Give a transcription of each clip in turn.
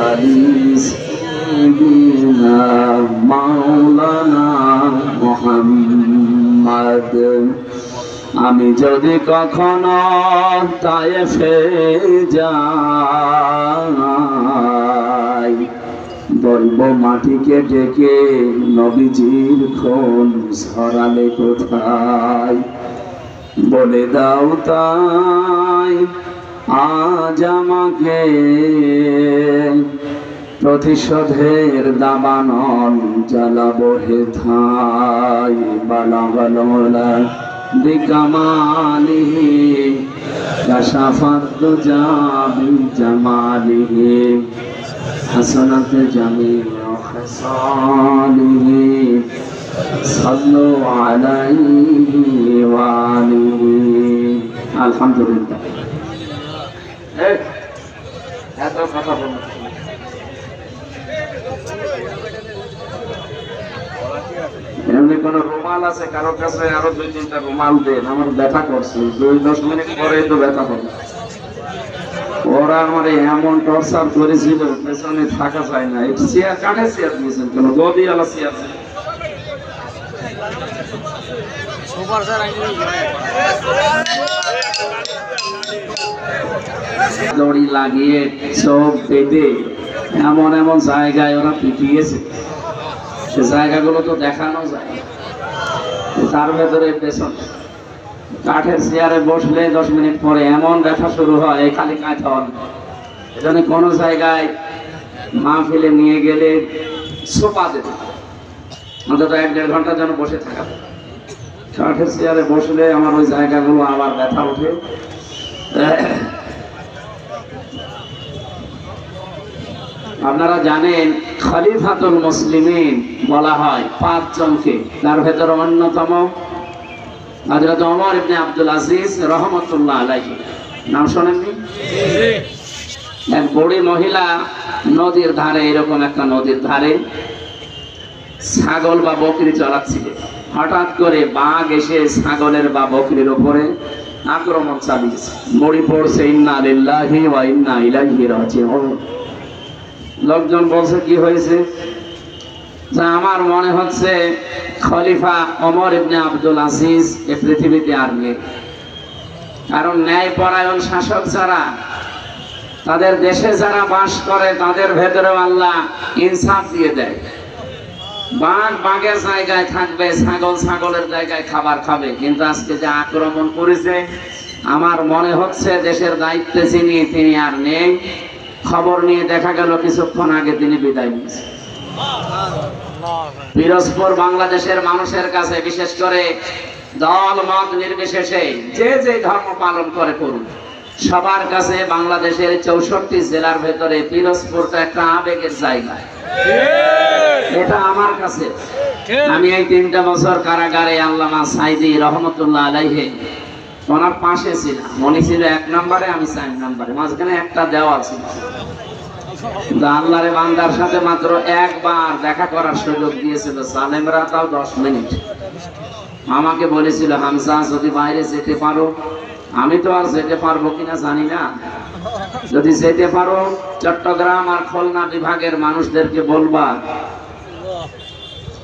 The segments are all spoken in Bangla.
আলি সাইয়্যিদিনা মাওলানা মুহাম্মদ। আমি যদি কখনো তায়েফে যাই, বলবো মাটিকে ডেকে নবীজির খুন ঝরালে কোথায়, বলে দাও তাই আজ আমাকে প্রতিশোধের দাবানল জ্বালাবো হেথায়। বালাগালা বিকামালিহি কাশাফাত দুজা বিজামালিহি হাসানাত জামিউ খিসালিহি সাল্লু আলাইহি ওয়া আলিহি। আলহামদুলিল্লাহ। এত কথা বলুন। এমনি কোন রুমাল আছে কারো কাছে? আরো 2-3টা রুমাল দেন, আমার ব্যথা করছে। 2-10 মিনিট পরে তো ব্যথা হবে। ওরা আমার এমন টর্চার করেছিল, পেছনে থাকা যায় না। চেয়ার কাঠে চেয়ার দিয়েছেন, কোন গদিওয়ালা চেয়ার দড়ি লাগিয়ে চোখ বেঁধে এমন এমন জায়গায় ওরা পিটিয়েছে, সে জায়গাগুলো তো দেখানো যায়। তার ভেতরে পেছন কাঠের চেয়ারে বসলে 10 মিনিট পরে এমন ব্যথা শুরু হয়, খালি কাঁথন। এজন্য কোনো জায়গায় মাহফিলে নিয়ে গেলে সোফা দেবে, অন্তত 1-1.5 ঘন্টা যেন বসে থাকা। কাঠের চেয়ারে বসলে আমার ওই জায়গাগুলো আবার ব্যথা ওঠে। আপনারা জানেন খলিফাতুল মুসলিমিন বলা হয় 5 জনকে, তার ভেতরে অন্যতম হযরত ওমর ইবনে আব্দুল আজিজ রাহমাতুল্লাহ আলাইহি। নাম শোনেননি? এক বুড়ি মহিলা নদীর ধারে, এরকম একটা নদীর ধারে ছাগল বা বকরি চড়াচ্ছিলেন। হঠাৎ করে বাঘ এসে ছাগলের বা বকরির উপরে আক্রমণ চালিয়েছে। বুড়ি পড়ছে ইন্না লিল্লাহি ওয়া ইন্না ইলাইহি রাজিউন। লোকজন বলছে কি হয়েছে? যে আমার মনে হচ্ছে খলিফা ওমর ইবনে আব্দুল আজিজ এ পৃথিবীতে আর নেই। কারণ ন্যায়পরায়ণ শাসক যারা, তাদের দেশে যারা বাস করে, তাদের ভেতরেও আল্লাহ ইনসাফ দিয়ে দেয়। বাঘ বাঘের জায়গায় থাকবে, ছাগল ছাগলের জায়গায় খাবার খাবে। কিন্তু আজকে যে আক্রমণ করেছে, আমার মনে হচ্ছে দেশের দায়িত্বে যিনি, তিনি আর নেই। খবর নিয়ে দেখা গেল কিছুক্ষণ আগে তিনি বিদায় নিয়েছেন। পিরোজপুর বাংলাদেশের মানুষের কাছে, বিশেষ করে দল মত নির্বিশেষে যে যে ধর্ম পালন করে করুন, সবার কাছে বাংলাদেশের 64 জেলার ভেতরে পিরোজপুরটা একটা আবেগের জায়গা। এটা আমার কাছে। আমি এই 3টা বছর কারাগারে আল্লামা সাইদি রহমতুল্লাহ আলাইহি ওনার পাশে ছিলাম। উনি ছিল 1 নম্বরে, আমি 4 নম্বরে, মাঝখানে একটা দেওয়াল ছিল। আল্লাহর বান্দার সাথে মাত্র একবার দেখা করার সুযোগ দিয়েছিল সালেমরা, তাও 10 মিনিট। আমাকে বলেছিল, হামজা যদি বাইরে যেতে পারো, আমি তো আর যেতে পারবো কিনা জানি না, যদি যেতে পারো চট্টগ্রাম আর খুলনা বিভাগের মানুষদেরকে বলবা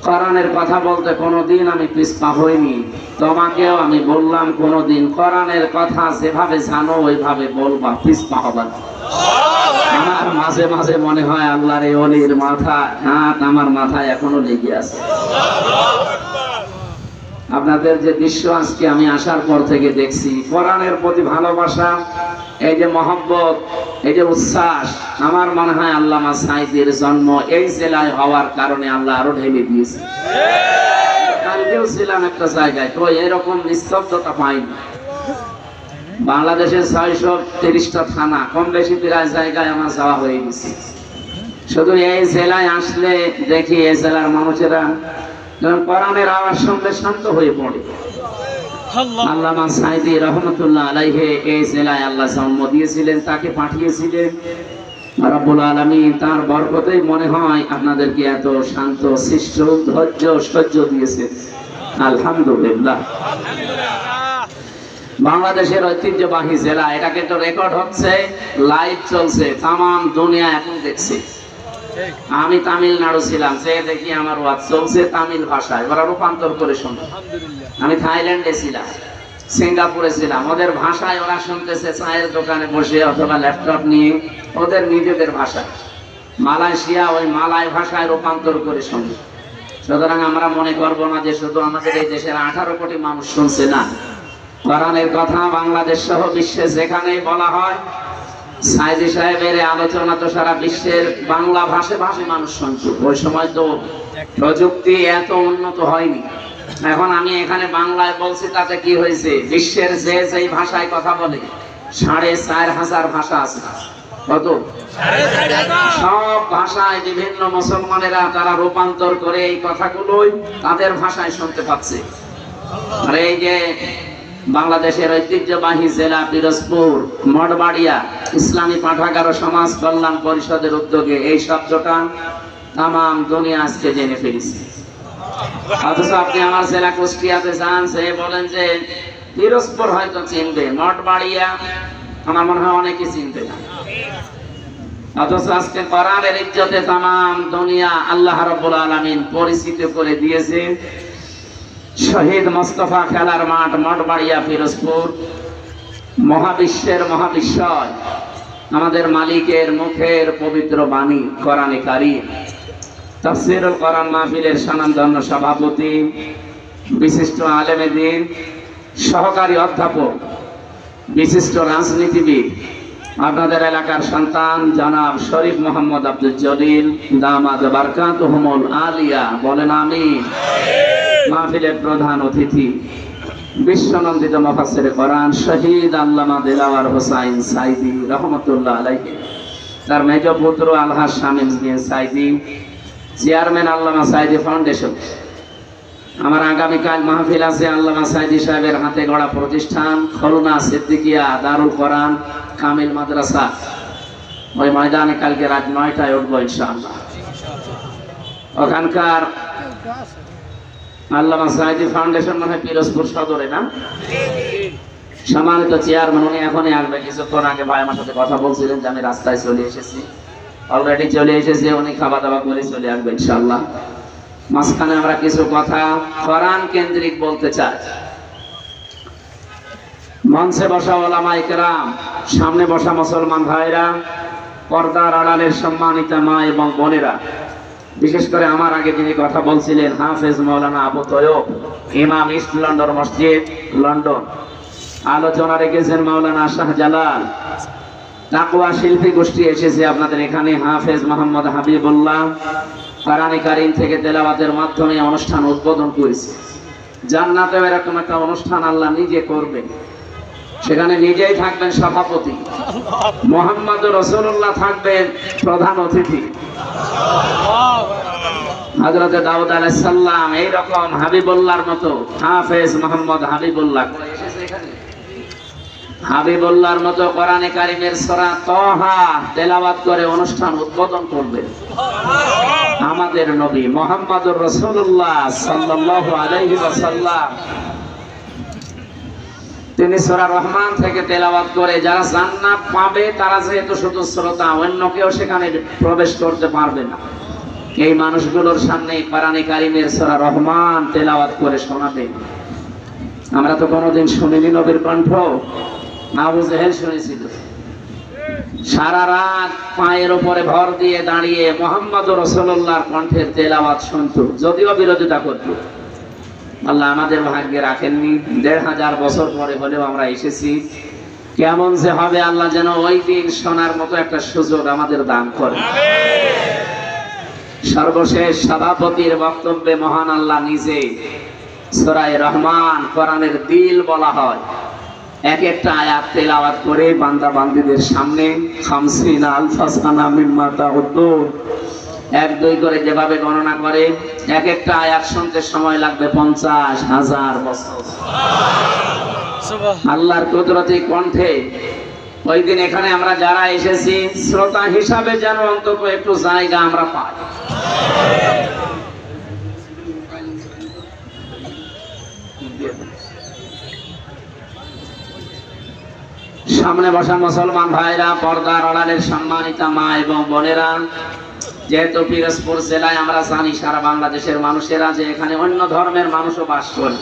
কোরআনের কথা বলতে কোনোদিন আমি পিছপা হইনি। তোমাকেও আমি বললাম কোনোদিন কোরআনের কথা যেভাবে জানো ওইভাবে বলবা, পিছপা হবা না। আমার মাঝে মাঝে মনে হয় আল্লাহর এই ওলির মাথা হাত আমার মাথায় এখনো লেগে আছে। আপনাদের যে দৃশ্য আজকে আমি আসার পর থেকে দেখছি, কোরআনের প্রতি ভালোবাসা, এই যে মহব্বত, এই যে উচ্ছ্বাস, আমার মনে হয় আল্লামা সাইদির জন্ম এই জেলায় হওয়ার কারণে আল্লাহ আরো ঢেলে দিয়েছে। কালকেও ছিলাম একটা জায়গায়, তো এরকম নিস্তব্ধতা পাইনি। বাংলাদেশের 630টা থানা, কম বেশি প্রায় জায়গায় আমার যাওয়া হয়ে গেছে। শুধু এই জেলায় আসলে দেখি এই জেলার মানুষেরা কোরআনের আওয়াজ শুনলে শান্ত হয়ে পড়ে। আল্লামা সাইদি রহমতুল্লাহ আলাইহি এই জেলায় আল্লাহ জন্ম দিয়েছিলেন, তাকে পাঠিয়েছিলেন রব্বুল আলামিন। তার বরকতেই মনে হয় আপনাদেরকে এত শান্ত শিষ্ট ধৈর্য সহ্য দিয়েছে। আলহামদুলিল্লাহ। বাংলাদেশের ঐতিহ্যবাহী জেলা, এটা কিন্তু রেকর্ড হচ্ছে, লাইভ চলছে, তাম দুনিয়া এখন দেখছে। আমি তামিলনাড়ু ছিলাম, সে দেখি আমার ওয়াজ চলছে তামিল ভাষায়, ওরা রূপান্তর করে শুনবে। আমি থাইল্যান্ডে ছিলাম, সিঙ্গাপুরে ছিলাম, ওদের ভাষায় ওরা শুনতেছে চায়ের দোকানে বসে অথবা ল্যাপটপ নিয়ে, ওদের নিজেদের ভাষায়। মালয়েশিয়া ওই মালয় ভাষায় রূপান্তর করে শুনবে। সুতরাং আমরা মনে করব না যে শুধু আমাদের এই দেশের 18 কোটি মানুষ শুনছে, না, কোরআনের কথা বাংলাদেশ সহ বিশ্বে যেখানেই বলা হয়, সাইদি সাহেবের আলোচনা তো সারা বিশ্বের বাংলা ভাষী মানুষ শুনছে। ওই সময় তো প্রযুক্তি এত উন্নত হয়নি। এখন আমি এখানে বাংলায় বলছি, তাতে কি হয়েছে, বিশ্বের যে যেই ভাষায় কথা বলে 4,500 ভাষা আছে। কত? সব ভাষায় বিভিন্ন মুসলমানেরা তারা রূপান্তর করে এই কথাগুলোই তাদের ভাষায় শুনতে পাচ্ছে। আর এই যে বাংলাদেশের ঐতিহ্যবাহী জেলা পিরোজপুর মঠবাড়িয়া ইসলামী পাঠাগার ও সমাজ কল্যাণ পরিষদের উদ্যোগে এই শব্দটা তাম দুনিয়া আজকে জেনে ফেলেছে। অথচ আপনি আমার জেলা কুষ্টিয়াতে যান, সে বলেন যে পিরোজপুর হয়তো চিনবে, মঠবাড়িয়া আমার মনে হয় অনেকে চিনবে না। অথচ আজকে কোরআনের ইজ্জতে তাম দুনিয়া আল্লাহ রাব্বুল আলামিন পরিচিত করে দিয়েছে। শহীদ মোস্তফা খেলার মাঠ মঠবাড়িয়া পিরোজপুর, মহাবিশ্বের মহাবিশ্বয় আমাদের মালিকের মুখের পবিত্র বাণী কোরআনে কারীম। তাফসীরুল কোরআন মাহফিলের স্বনামধন্য সভাপতি, বিশিষ্ট আলেমে দ্বীন, সহকারী অধ্যাপক, বিশিষ্ট রাজনীতিবিদ, আপনাদের এলাকার সন্তান জনাব শরীফ মোহাম্মদ আব্দুল জলিল দামাদ বারকাতুহুমুল আলিয়া, বলেন আমিন। মাহফিলের প্রধান অতিথি বিশ্বনন্দিত মুফাসসিরে কোরআন শহীদ আল্লামা দিলাওয়ার হোসাইন সাইদি রহমতুল্লাহ আলাইহি, তার মেজ পুত্র আলহাজ শামীম বিন সাইদি, চেয়ারম্যান আল্লামা সাইদি ফাউন্ডেশন। আমার আগামীকাল মাহফিল আছে আল্লামা সাইদি সাহেবের হাতে গড়া প্রতিষ্ঠান খুলনা সিদ্দিকিয়া দারুল কোরআন কামিল মাদ্রাসা, ওই ময়দানে কালকে রাত 9টায় উঠবো ইনশাআল্লাহ। ওখানকার আল্লামা সাইদি ফাউন্ডেশন মানে পিরোজপুর সদরে, না? সম্মানিত চেয়ারম্যান উনি এখনই আসবে, কিছুক্ষণ আগে ভাই আমার সাথে কথা বলছিলেন যে আমি রাস্তায় চলে এসেছি, অলরেডি চলে এসেছি, উনি খাওয়া দাওয়া করে চলে আসবে ইনশাআল্লাহ। মাঝখানে আমরা কিছু কথা কোরআন কেন্দ্রিক বলতে চাই। মঞ্চে বসা ওলামায়ে কেরাম, সামনে বসা মুসলমান ভাইরা, পর্দার আড়ালের সম্মানিত মা এবং বোনেরা, বিশেষ করে আমার আগে যিনি কথা বলছিলেন হাফেজ মাওলানা আবু তয়ব, ইমাম ইস্ট লন্ডন মসজিদ লন্ডন, আলোচনা রেখেছেন মাওলানা শাহজালাল, তাকওয়া শিল্পী গোষ্ঠী এসেছে আপনাদের এখানে, হাফেজ মোহাম্মদ হাবিবুল্লাহ কোরআনে কারীম থেকে তেলাওয়াতের মাধ্যমে অনুষ্ঠান উদ্বোধন করেছে। জান্নাতে এরকম একটা অনুষ্ঠান আল্লাহ নিজে করবেন, সেখানে নিজেই থাকবেন সভাপতি, মুহাম্মদুর রাসূলুল্লাহ থাকবেন প্রধান অতিথি, হযরত দাউদ আলাইহিস সালাম এইরকম হাবিবুল্লাহর মতো হাফেজ মোহাম্মদ হাবিবুল্লাহ হাবিবুল্লাহর মতো কোরআনে কারীমের সূরা তাহা তেলাওয়াত করে অনুষ্ঠান উদ্বোধন করবেন আমাদের নবী মুহাম্মদুর রাসূলুল্লাহ সাল্লাল্লাহু আলাইহি ওয়াসাল্লাম। তিনি সূরা রহমান থেকে তেলাওয়াত করে যারা জান্নাত পাবে তারা যেহেতু শুধু শ্রোতা, অন্য কেউ সেখানে প্রবেশ করতে পারবে না, এই মানুষগুলোর সামনে কোরআনে কারীমের সূরা রহমান তেলাওয়াত করে শোনাবে। আমরা তো কোনোদিন শুনিনি নবীর কণ্ঠ, আবু জেহেল শুনেছিল, সারা রাত পায়ের উপরে ভর দিয়ে দাঁড়িয়ে মুহাম্মদুর রাসূলুল্লাহর কণ্ঠের তেলাওয়াত শুনতো, যদিও বিরোধিতা করত। আল্লাহ আমাদের ভাগ্যে রাখেননি, 1500 বছর পরে হলেও আমরা এসেছি। কেমন যে হবে আল্লাহ যেন ওই দিন শোনার মতো একটা সুযোগ আমাদের দান করে। সর্বশেষ সভাপতির বক্তব্যে মহান আল্লাহ নিজে সূরা রহমান কোরআনের দিল বলা হয়, এক একটা আয়াত তেলাওয়াত করে বান্দা বান্দীদের সামনে 50 আলফা সানা মিম্মা তাউদ্দুন, 1-2 করে যেভাবে গণনা করে, এক একটা আয়াত শুনতে সময় লাগবে 50,000 বছর। আল্লাহর কুদরতি কণ্ঠে ওই দিন এখানে আমরা যারা এসেছি শ্রোতা হিসাবে যেন অন্তত একটু জায়গা আমরা পাই। সামনে বসা মুসলমান ভাইরা, পর্দার আড়ালের সম্মানিতা মা এবং বোনেরা, যেহেতু পিরোজপুর জেলায় আমরা জানি সারা বাংলাদেশের মানুষেরা যে এখানে অন্য ধর্মের মানুষও বাস করে,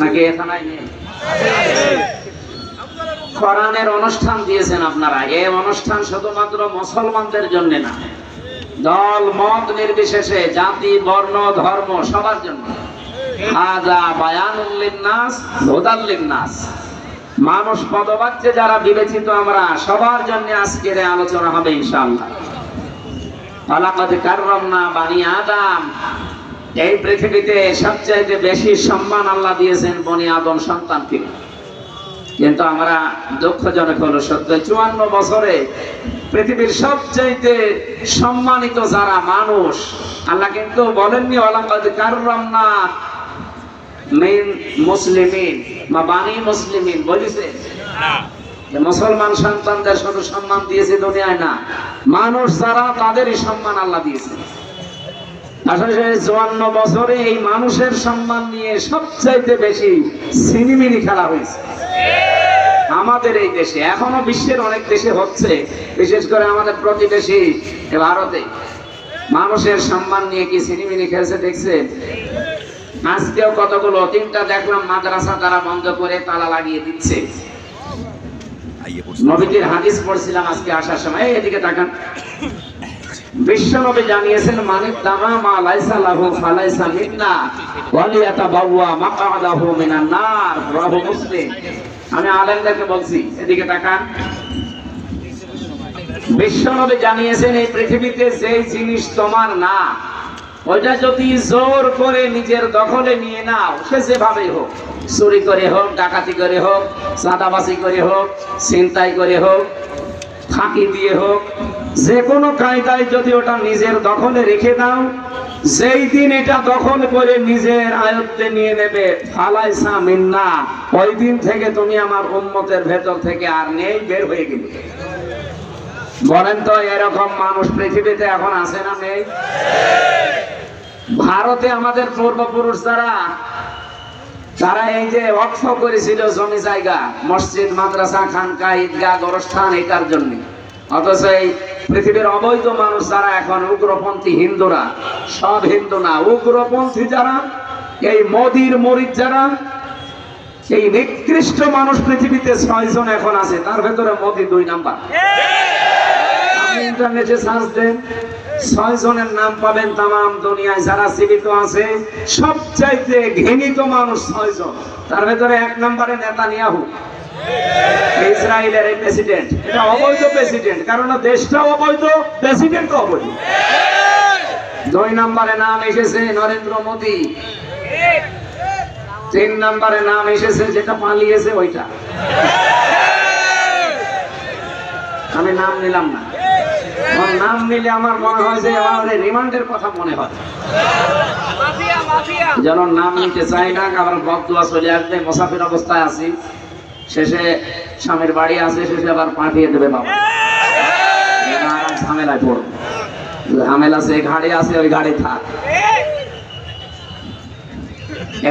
নাকি এখানে নেই? কোরআনের অনুষ্ঠান দিয়েছেন আপনারা। এই অনুষ্ঠান শুধুমাত্র মুসলমানদের জন্য না, দল মত নির্বিশেষে, জাতি বর্ণ ধর্ম সবার জন্য। হাযা বায়ানুল লিন্নাস হুদাল লিন্নাস, মানুষ পদবাচ্যে যারা বিবেচিত আমরা সবার জন্য আজকের আলোচনা হবে ইনশাআল্লাহ। ওয়ালাকাদ কাররামনা বানি আদম, এই পৃথিবীতে সবচেয়ে বেশি সম্মান আল্লাহ দিয়েছেন বনি আদম সন্তানকে। কিন্তু আমরা দুঃখজনক হলো সত্য, 54 বছরে পৃথিবীর সবচেয়ে সম্মানিত যারা মানুষ, আল্লাহ কিন্তু বলেননি ওয়ালাকাদ কাররামনা মিন মুসলিমিন বা বানি মুসলিমিন, বলেছে যে মুসলমান সন্তানদের শুধু সম্মান দিয়েছে দুনিয়ায় না, মানুষ যারা তাদেরই সম্মান আল্লাহ দিয়েছে। আসলে 54 বছরে এই মানুষের সম্মান নিয়ে সবচাইতে বেশি সিনেমিনি খেলা হয়েছে আমাদের এই দেশে। এখনো বিশ্বের অনেক দেশে হচ্ছে, বিশেষ করে আমাদের প্রতিবেশী ভারতে মানুষের সম্মান নিয়ে কি সিনেমিনি খেলছে দেখছেন? আজকেও কতগুলো, 3টা দেখলাম মাদ্রাসা তারা বন্ধ করে তালা লাগিয়ে দিচ্ছে। নবীজির হাদিস পড়ছিলাম আজকে আসার সময়, এদিকে তাকান। বিশ্বনবী জানিয়েছেন মানিক তামামা লাইসা লাহু ফালাইসা মিন্না ওয়ালিয়াতাবাওয়া মাকআদাহু মিনান নার, রাহু মুসলিম। আমি আলেমদেরকে বলছি, এদিকে তাকান। বিশ্বনবী জানিয়েছেন এই পৃথিবীতে যে জিনিস তোমার না, ওইটা যদি জোর করে নিজের দখলে নিয়ে নাও, সে যেভাবে হোক, চুরি করে হোক, ডাকাতি করে হোক, চাঁদাবাজি করে হোক, ছিনতাই করে হোক, ফাঁকি দিয়ে হোক, যে কোনো কায়দায় যদি ওটা নিজের দখলে রেখে দাও, যেই দিন এটা দখল করে নিজের আয়ত্তে নিয়ে নেবে, ফালাইসা মিন্না, ওই দিন থেকে তুমি আমার উম্মতের ভেতর থেকে আর নেই, বের হয়ে গেলে। বলেন তো এরকম মানুষ পৃথিবীতে এখন আছে না নেই? ভারতে আমাদের পূর্বপুরুষ তারা এই যে ওয়াকফ করেছিল জমি জায়গা, মসজিদ, মাদ্রাসা, খানকা, ঈদগাহ, গোরস্থান, এটার জন্য। অথচ এই পৃথিবীর অবৈধ মানুষ যারা এখন উগ্রপন্থী হিন্দুরা, সব হিন্দু না, উগ্রপন্থী যারা, এই মোদির মরিদ যারা, এই নিকৃষ্ট মানুষ পৃথিবীতে 6 জন এখন আছে, তার ভেতরে মোদি 2 নাম্বার। আপনি ইন্টারনেটে সার্চ দেন, 6 জনের নাম পাবেন তামাম দুনিয়ায় যারা জীবিত আছে। সবচাইতে ঘৃণিত মানুষ 6 জন, তার ভেতরে 1 নম্বরে নেতানিয়াহু, ইসরায়েলের এই প্রেসিডেন্ট। এটা অবৈধ প্রেসিডেন্ট, কারণ দেশটাও অবৈধ, প্রেসিডেন্টও অবৈধ। 2 নম্বরে নাম এসেছে নরেন্দ্র মোদি। 3 নম্বরে নাম এসেছে যেটা পালিয়েছে ওইটা, আমি নাম নিলাম না, নাম নিলে আমার মনে হয় যে আমাদের রিমান্ডের কথা মনে হয়, যেন নাম নিতে চাই না, আবার বদদুয়া চলে আসবে। মুসাফির অবস্থায় আছি, শেষে স্বামীর বাড়ি আছে, শেষে আবার পাঠিয়ে দেবে বাবা, ঝামেলায় পড়বে। ঝামেলা যে ঘাড়ে আছে ওই ঘাড়ে থাক।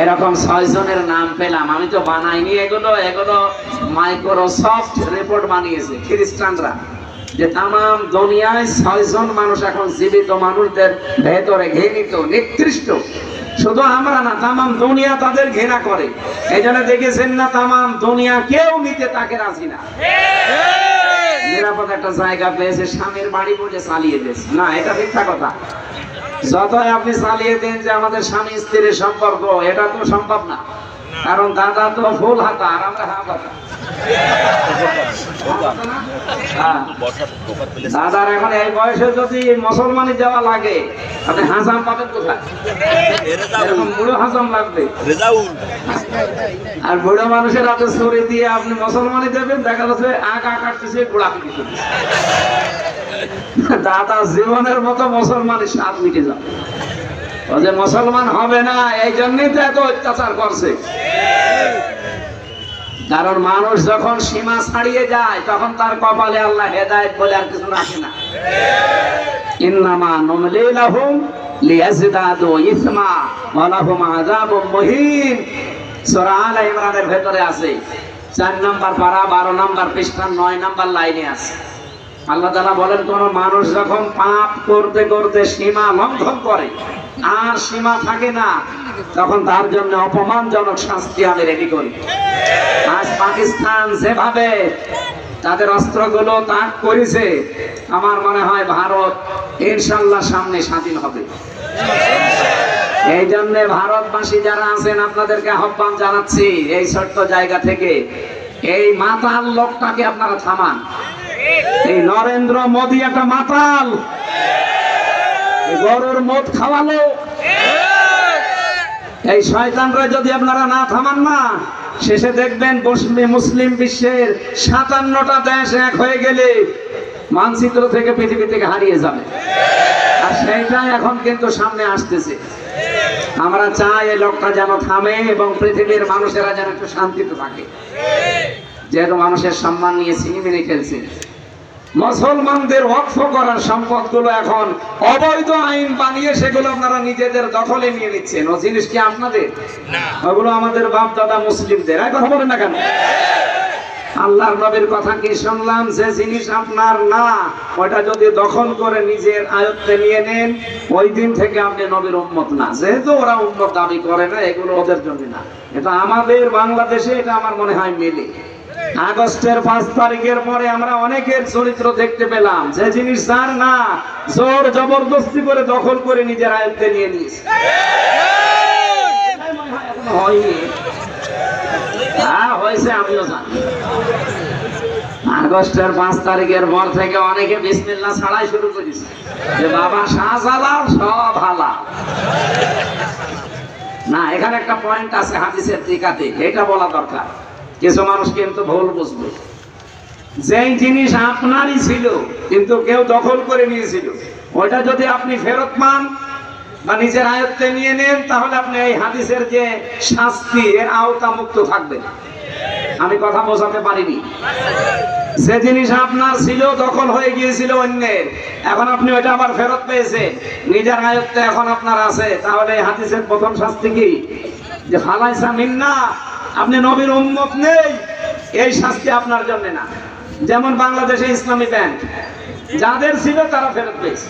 এরকম 6 জনের নাম পেলাম, আমি তো বানাইনি এগুলো, এগুলো মাইক্রোসফট রিপোর্ট বানিয়েছে খ্রিস্টানরা, যে তামাম দুনিয়ায় 6 জন মানুষ এখন জীবিত মানুষদের ভেতরে ঘৃণিত, নিকৃষ্ট। শুধু আমরা না, তামাম দুনিয়া তাদের ঘৃণা করে। এই জন্য দেখেছেন না, তামাম দুনিয়া কেউ নিতে তাকে রাজি না। নিরাপদ একটা জায়গা পেয়েছে, স্বামীর বাড়ি বলে চালিয়ে দিয়েছে। না, এটা মিথ্যা কথা। যতই আপনি চালিয়ে দেন যে আমাদের স্বামী স্ত্রীর সম্পর্ক, এটা তো সম্ভব না, কারণ দাদা তো ফুল হাতা আর আমরা হাত হাতা। দাদার এখন এই বয়সে যদি মুসলমানি দেওয়া লাগে, আপনি হাসাম পাবেন কোথায়? এরকম বুড়ো হাসাম লাগবে। আর বুড়ো মানুষের হাতে ছুরি দিয়ে আপনি মুসলমানি দেবেন, দেখা যাচ্ছে আগা কাটতেছে, গোড়া পিটিয়ে। দাদা জীবনের মতো মুসলমানের স্বাদ মিটে যাবে। ও যে মুসলমান হবে না, এই জন্যই তো এত অত্যাচার করছে। কারণ মানুষ যখন সীমা ছাড়িয়ে যায়, তখন তার কপালে আল্লাহ হেদায়েত বলে আর কিছু রাখে না। ইন্নামা নুমলি লাহুম লিয়াজদাদু ইসমা ওয়া লাহুম আযাবুম মুহিন, সূরা আলে ইমরানের ভেতরে আছে। 4 নাম্বার পারা 12 নাম্বার পৃষ্ঠা 9 নাম্বার লাইনে আছে। আল্লাহ তাআলা বলেন, কোন মানুষ যখন পাপ করতে করতে সীমা লঙ্ঘন করে আর সীমা থাকে না, তখন তার জন্য অপমানজনক শাস্তি আমি রেডি করি। আজ পাকিস্তান যেভাবে তাদের অস্ত্রগুলো ত্যাগ করেছে, আমার মনে হয় ভারত ইনশাআল্লাহ সামনে স্বাধীন হবে। এই জন্য ভারতবাসী যারা আছেন, আপনাদেরকে আহ্বান জানাচ্ছি এই ছোট্ট জায়গা থেকে, এই মাতাল লোকটাকে আপনারা থামান। এই নরেন্দ্র মোদী একটা মাতাল, গরুর মদ খাওয়ালো। এই শয়তানরা যদি আপনারা না থামান না, শেষে দেখবেন মুসলিম বিশ্বের 57টা দেশ এক হয়ে গেলে মানচিত্র থেকে পৃথিবী থেকে হারিয়ে যাবে। আর সেইটাই এখন কিন্তু সামনে আসতেছে। আমরা চাই এই লোকটা যেন থামে এবং পৃথিবীর মানুষেরা যেন একটু শান্তিতে থাকে। যেহেতু মানুষের সম্মান নিয়ে ছিনিমিনি খেলছে, মুসলমানদের ওয়াকফ করার সম্পদগুলো এখন অবৈধ আইন বানিয়ে সেগুলো আপনারা নিজেদের দখলে নিয়ে নিচ্ছেন। ও জিনিস কি আপনাদের না, ওগুলো আমাদের বাপ দাদা মুসলিমদের। এই কথা বলেন না কেন? আল্লাহর নবীর কথা কি শুনলাম, যে জিনিস আপনার না ওটা যদি দখল করে নিজের আয়ত্তে নিয়ে নেন, ওই দিন থেকে আপনি নবীর উম্মত না। যেহেতু ওরা উম্মত দাবি করে না, এগুলো ওদের জন্য না, এটা আমাদের বাংলাদেশে এটা আমার মনে হয় মেলে। আগস্টের 5 তারিখের পরে আমরা অনেকের চরিত্র দেখতে পেলাম, যে জিনিস যার না জোর জবরদস্তি করে দখল করে নিজের আয়ত্তে নিয়ে নিয়েছে। হয়নি, হ্যাঁ হয়েছে, আমিও জানি। আগস্টের 5 তারিখের পর থেকে অনেকে বিসমিল্লাহ ছাড়াই শুরু করেছে, যে বাবা শাহজালাল সব হালাল। না, এখানে একটা পয়েন্ট আছে হাদিসের টিকাতে, এটা বলা দরকার। কিছু মানুষ কিন্তু ভুল বুঝবে, যেই জিনিস আপনারই ছিল কিন্তু কেউ দখল করে নিয়েছিল, ওইটা যদি আপনি ফেরত পান বা নিজের আয়ত্তে নিয়ে নেন, তাহলে আপনি এই হাদিসের যে শাস্তি এর আওতা মুক্ত থাকবেন। আমি কথা বোঝাতে পারিনি। যে জিনিস আপনার ছিল, দখল হয়ে গিয়েছিল অন্যের, এখন আপনি ওইটা আবার ফেরত পেয়েছেন, নিজের আয়ত্তে এখন আপনার আছে, তাহলে এই হাদিসের প্রথম শাস্তি কি? যে ফালাইসা মিন্না, আপনি নবীর উম্মত নেই, এই শাস্তি আপনার জন্য না। যেমন বাংলাদেশে ইসলামী ব্যাংক যাদের ছিল তারা ফেরত পেয়েছে।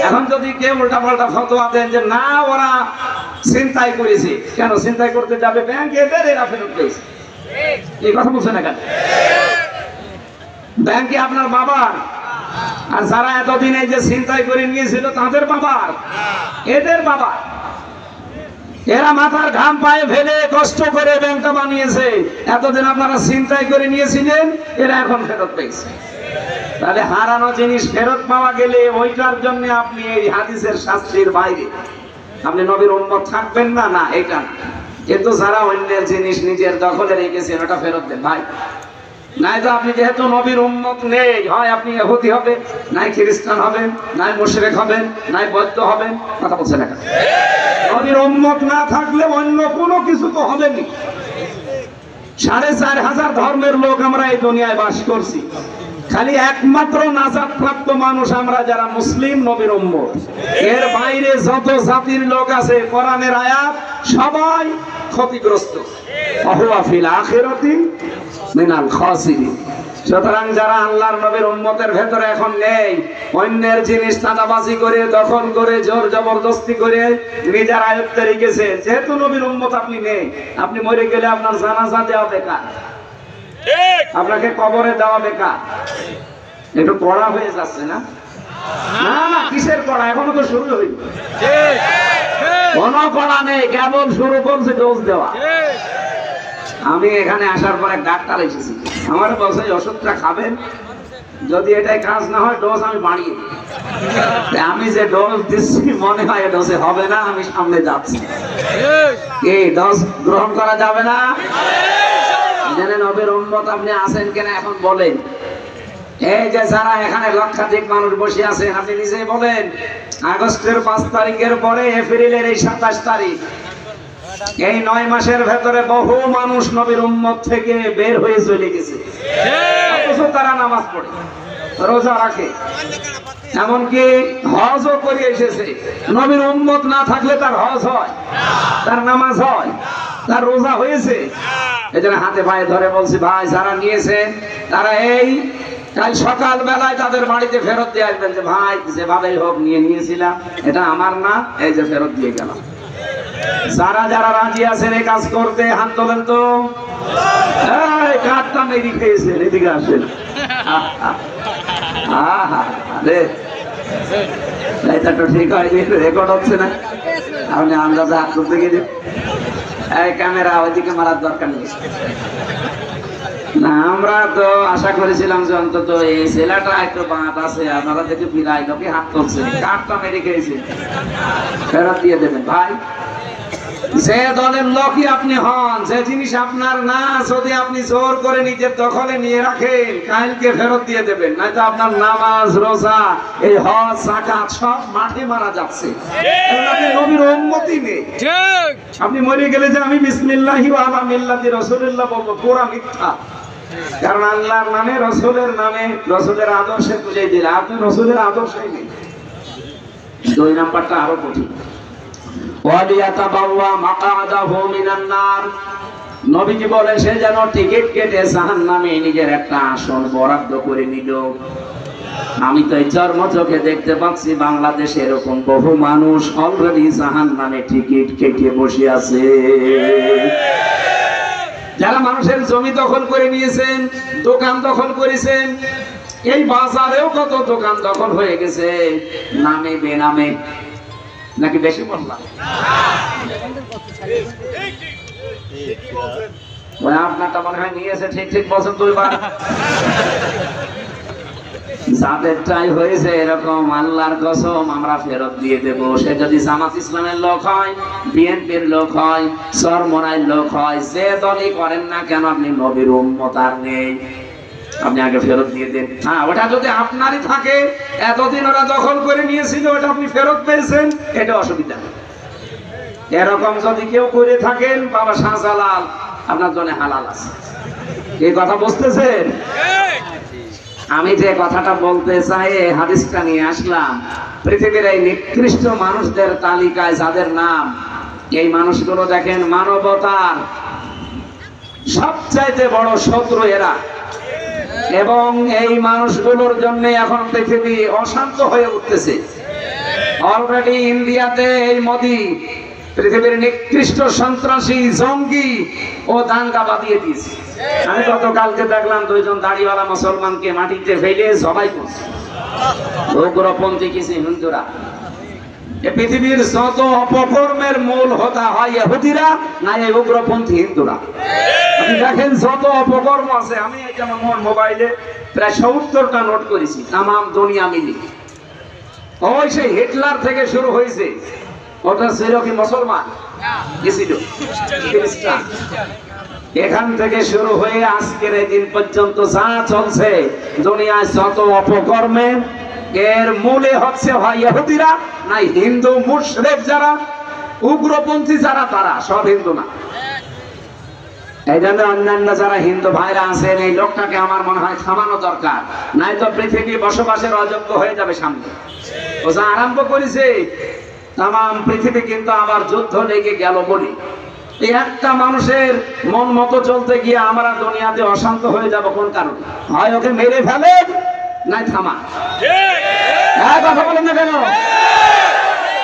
এখন যদি কেউ উল্টা পাল্টা ফতোয়া দেন যে না ওরা ছিনতাই করেছে, কেন ছিনতাই করতে যাবে ব্যাংক, এদের এরা ফেরত পেয়েছে, এই কথা বলছে না কেন? ব্যাংকে আপনার বাবার, আর যারা এতদিন এই যে ছিনতাই করে নিয়েছিল তাদের বাবার, এদের বাবা, এরা মাথার ঘাম পায়ে ফেলে কষ্ট করে ব্যাংকটা বানিয়েছে। এতদিন আপনারা ছিনতাই করে নিয়েছিলেন, এরা এখন ফেরত পেয়েছে। তাহলে হারানো জিনিস ফেরত পাওয়া গেলে ওইটার জন্য আপনি এই হাদিসের শাস্তির বাইরে আপনি নবীর উম্মত থাকবেন না, না এটা না। কিন্তু যারা অন্যের জিনিস নিজের দখলে রেখেছেন ওটা ফেরত দেন ভাই। নাই তো আপনি যেহেতু নবীর উম্মত নেই, হয় আপনি ইহুদি হবেন, নাই খ্রিস্টান হবেন, নাই মুশরিক হবেন, নাই বৌদ্ধ হবেন। কথা বলছেন না? নবীর উম্মত না থাকলে অন্য কোনো কিছু তো হবেনি। 4500 ধর্মের লোক আমরা এই দুনিয়ায় বাস করছি, খালি একমাত্র নাজাত প্রাপ্ত মানুষ আমরা যারা মুসলিম নবীর উম্মত। এর বাইরে যত জাতির লোক আছে, কোরআনের আয়াত, সবাই ক্ষতিগ্রস্ত। ওয়া ফিল আখিরাতি মিনাল খাসিরিন। সুতরাং যারা আল্লাহর নবীর উম্মতের ভেতরে এখন নেই, অন্যের জিনিস চাঁদাবাজি করে, দখল করে, জোর জবরদস্তি করে নিজের আয়ত্তে রেখেছে, যেহেতু নবীর উম্মত আপনি নেই, আপনি মরে গেলে আপনার জানাজা দেওয়া বেকার, আপনাকে কবরে দেওয়া বেকার। একটু কড়া হয়ে যাচ্ছে না? না না, কিসের কড়া? এখনো তো শুরু হয়নি, কোনো কড়া নেই, কেবল শুরু করছে ডোজ দেওয়া। আমি এখানে আসার পর এক ডাক্তার এসেছি, আমার বলছে ওষুধটা খাবেন, যদি এটাই কাজ না হয় ডোজ আমি বাড়িয়ে দিই। আমি যে ডোজ দিচ্ছি মনে হয় ডোজে হবে না, আমি সামনে যাচ্ছি। এই ডোজ গ্রহণ করা যাবে না। জেনে নবীর উম্মত আপনি আছেন কিনা এখন বলেন। এই যে যারা এখানে লক্ষাধিক মানুষ বসে আছেন, আপনি নিজেই বলেন, আগস্টের 5 তারিখের পরে এপ্রিলের এই 27 তারিখ, এই 9 মাসের ভেতরে বহু মানুষ নবীর উম্মত থেকে বের হয়ে চলে গেছে। অথচ তারা নামাজ পড়ে, রোজা রাখে, এমনকি হজও করে এসেছে। নবীর উম্মত না থাকলে তার হজ হয়, তার নামাজ হয়, তার রোজা হয়েছে। এই জন্য হাতে পায়ে ধরে বলছি, ভাই যারা নিয়েছেন তারা এই কাল সকাল বেলায় তাদের বাড়িতে ফেরত দিয়ে আসবেন, যে ভাই যেভাবেই হোক নিয়েছিলাম, এটা আমার না, এই যে ফেরত দিয়ে গেলাম। যারা যারা রাজি আছেন এই কাজ করতে হাত তোলেন তো। কাঠটা মেরি খেয়েছেন, এদিকে আসেন। এটা তো ঠিক হয়নি, রেকর্ড হচ্ছে না। আপনি আন্দাজে হাত তুলতে গেলে এই ক্যামেরা ওইদিকে মারার দরকার নেই। না, আমরা তো আশা করেছিলাম যে অন্তত এই ছেলেটা একটু বাঁধ আছে, আপনারা দেখে ফিরাই লোকে হাত তুলছে, কাঠটা মেরে খেয়েছে, ফেরত দিয়ে দেবেন। ভাই যে দলের লোকই আপনি হন, যে জিনিস আপনার না, যদি আপনি জোর করে নিজের দখলে নিয়ে রাখেন, কালকে ফেরত দিয়ে দেবেন, নয়তো আপনার নামাজ রোজা এই হজ যাকাত সব মাঠে মারা যাচ্ছে। নবীর উম্মতি নেই, আপনি মরে গেলে যে আমি বিসমিল্লাহি ওয়া আলা মিল্লাতি রাসূলিল্লাহ বলবো, পুরা মিথ্যা। কারণ আল্লাহর নামে, রসুলের নামে, রসুলের আদর্শে বুঝাই দিলে আপনি রসুলের আদর্শই নেই। 2 নাম্বারটা আরো কঠিন। নবীজি বলে সে যেন টিকিট কেটে জাহান্নামে নিজের একটা আসন বরাদ্দ করে নিল। আমি তো এই জন্ম চোখে দেখতে পাচ্ছি বাংলাদেশে এরকম বহু মানুষ অলরেডি জাহান্নামে টিকিট কেটে বসে আছে। যারা মানুষের জমি দখল করে নিয়েছেন, দোকান দখল করেছেন, এই বাজারেও কত দোকান দখল হয়ে গেছে নামে বেনামে। নাকি বেশি বললাম? আপনারটা মনে হয় নিয়েছে, ঠিক ঠিক বলছেন 2 বার। যাদেরটাই হয়েছে এরকম, আল্লাহর কসম আমরা ফেরত দিয়ে দেব। সে যদি জামাত ইসলামের লোক হয়, বিএনপির লোক হয়, চরমনাইর লোক হয়, যে দলই করেন না কেন, আপনি নবীর উম্মত আর নেই, আপনি আগে ফেরত দিয়ে দেন। হ্যাঁ, ওটা যদি আপনারই থাকে, এতদিন ওরা দখল করে নিয়েছিল, ওটা আপনি ফেরত পেয়েছেন, এটা অসুবিধা নেই। এরকম যদি কেউ করে থাকেন, বাবা শাহজালাল আপনার জন্য হালাল আছে। এই কথা বুঝতেছেন? আমি যে কথাটা বলতে চাই, হাদিসটা নিয়ে আসলাম। পৃথিবীর এই নিকৃষ্ট মানুষদের তালিকায় যাদের নাম, এই মানুষগুলো দেখেন মানবতার সবচাইতে বড় শত্রু এরা। এবং এই মানুষগুলোর জন্য এখন পৃথিবী অশান্ত হয়ে উঠতেছে। অলরেডি ইন্ডিয়াতে এই মোদি পৃথিবীর নিকৃষ্ট সন্ত্রাসী, জঙ্গি ও দাঙ্গা বাঁধিয়ে দিয়েছে। আমি গতকালকে দেখলাম 2 জন দাড়িওয়ালা মুসলমানকে মাটিতে ফেলে জবাই করছে। উগ্রপন্থী কিছু হিন্দুরা। এই পৃথিবীর যত অপকর্মের মূল হোতা হয় ইহুদিরা, না এই উগ্রপন্থী হিন্দুরা। আপনি দেখেন যত অপকর্ম আছে, আমি যেমন মোবাইলে প্রায় 70টা নোট করেছি, তাম দুনিয়া মিলি। ওই সেই হিটলার থেকে শুরু হয়েছে, ওটা ছিল কি মুসলমান? ছিল খ্রিস্টান। এখান থেকে শুরু হয়ে আজকের এই দিন পর্যন্ত যা চলছে দুনিয়ায় যত অপকর্মে, এর মূলে হচ্ছে হয় ইহুদিরা, নাই হিন্দু মুশরিক যারা, উগ্রপন্থী যারা, তারা সব হিন্দু না। এই জন্য অন্যান্য যারা হিন্দু ভাইরা আছেন, এই লোকটাকে আমার মনে হয় থামানো দরকার, নাই তো পৃথিবী বসবাসের অযোগ্য হয়ে যাবে সামনে। ও যা আরম্ভ করেছে, তাম পৃথিবী কিন্তু আবার যুদ্ধ লেগে গেল বলি। এই একটা মানুষের মন মতো চলতে গিয়ে আমরা দুনিয়াতে অশান্ত হয়ে যাব। কোন কারণে? হয় ওকে মেরে ফেলে, নাই থামা। কথা বলেন না কেন?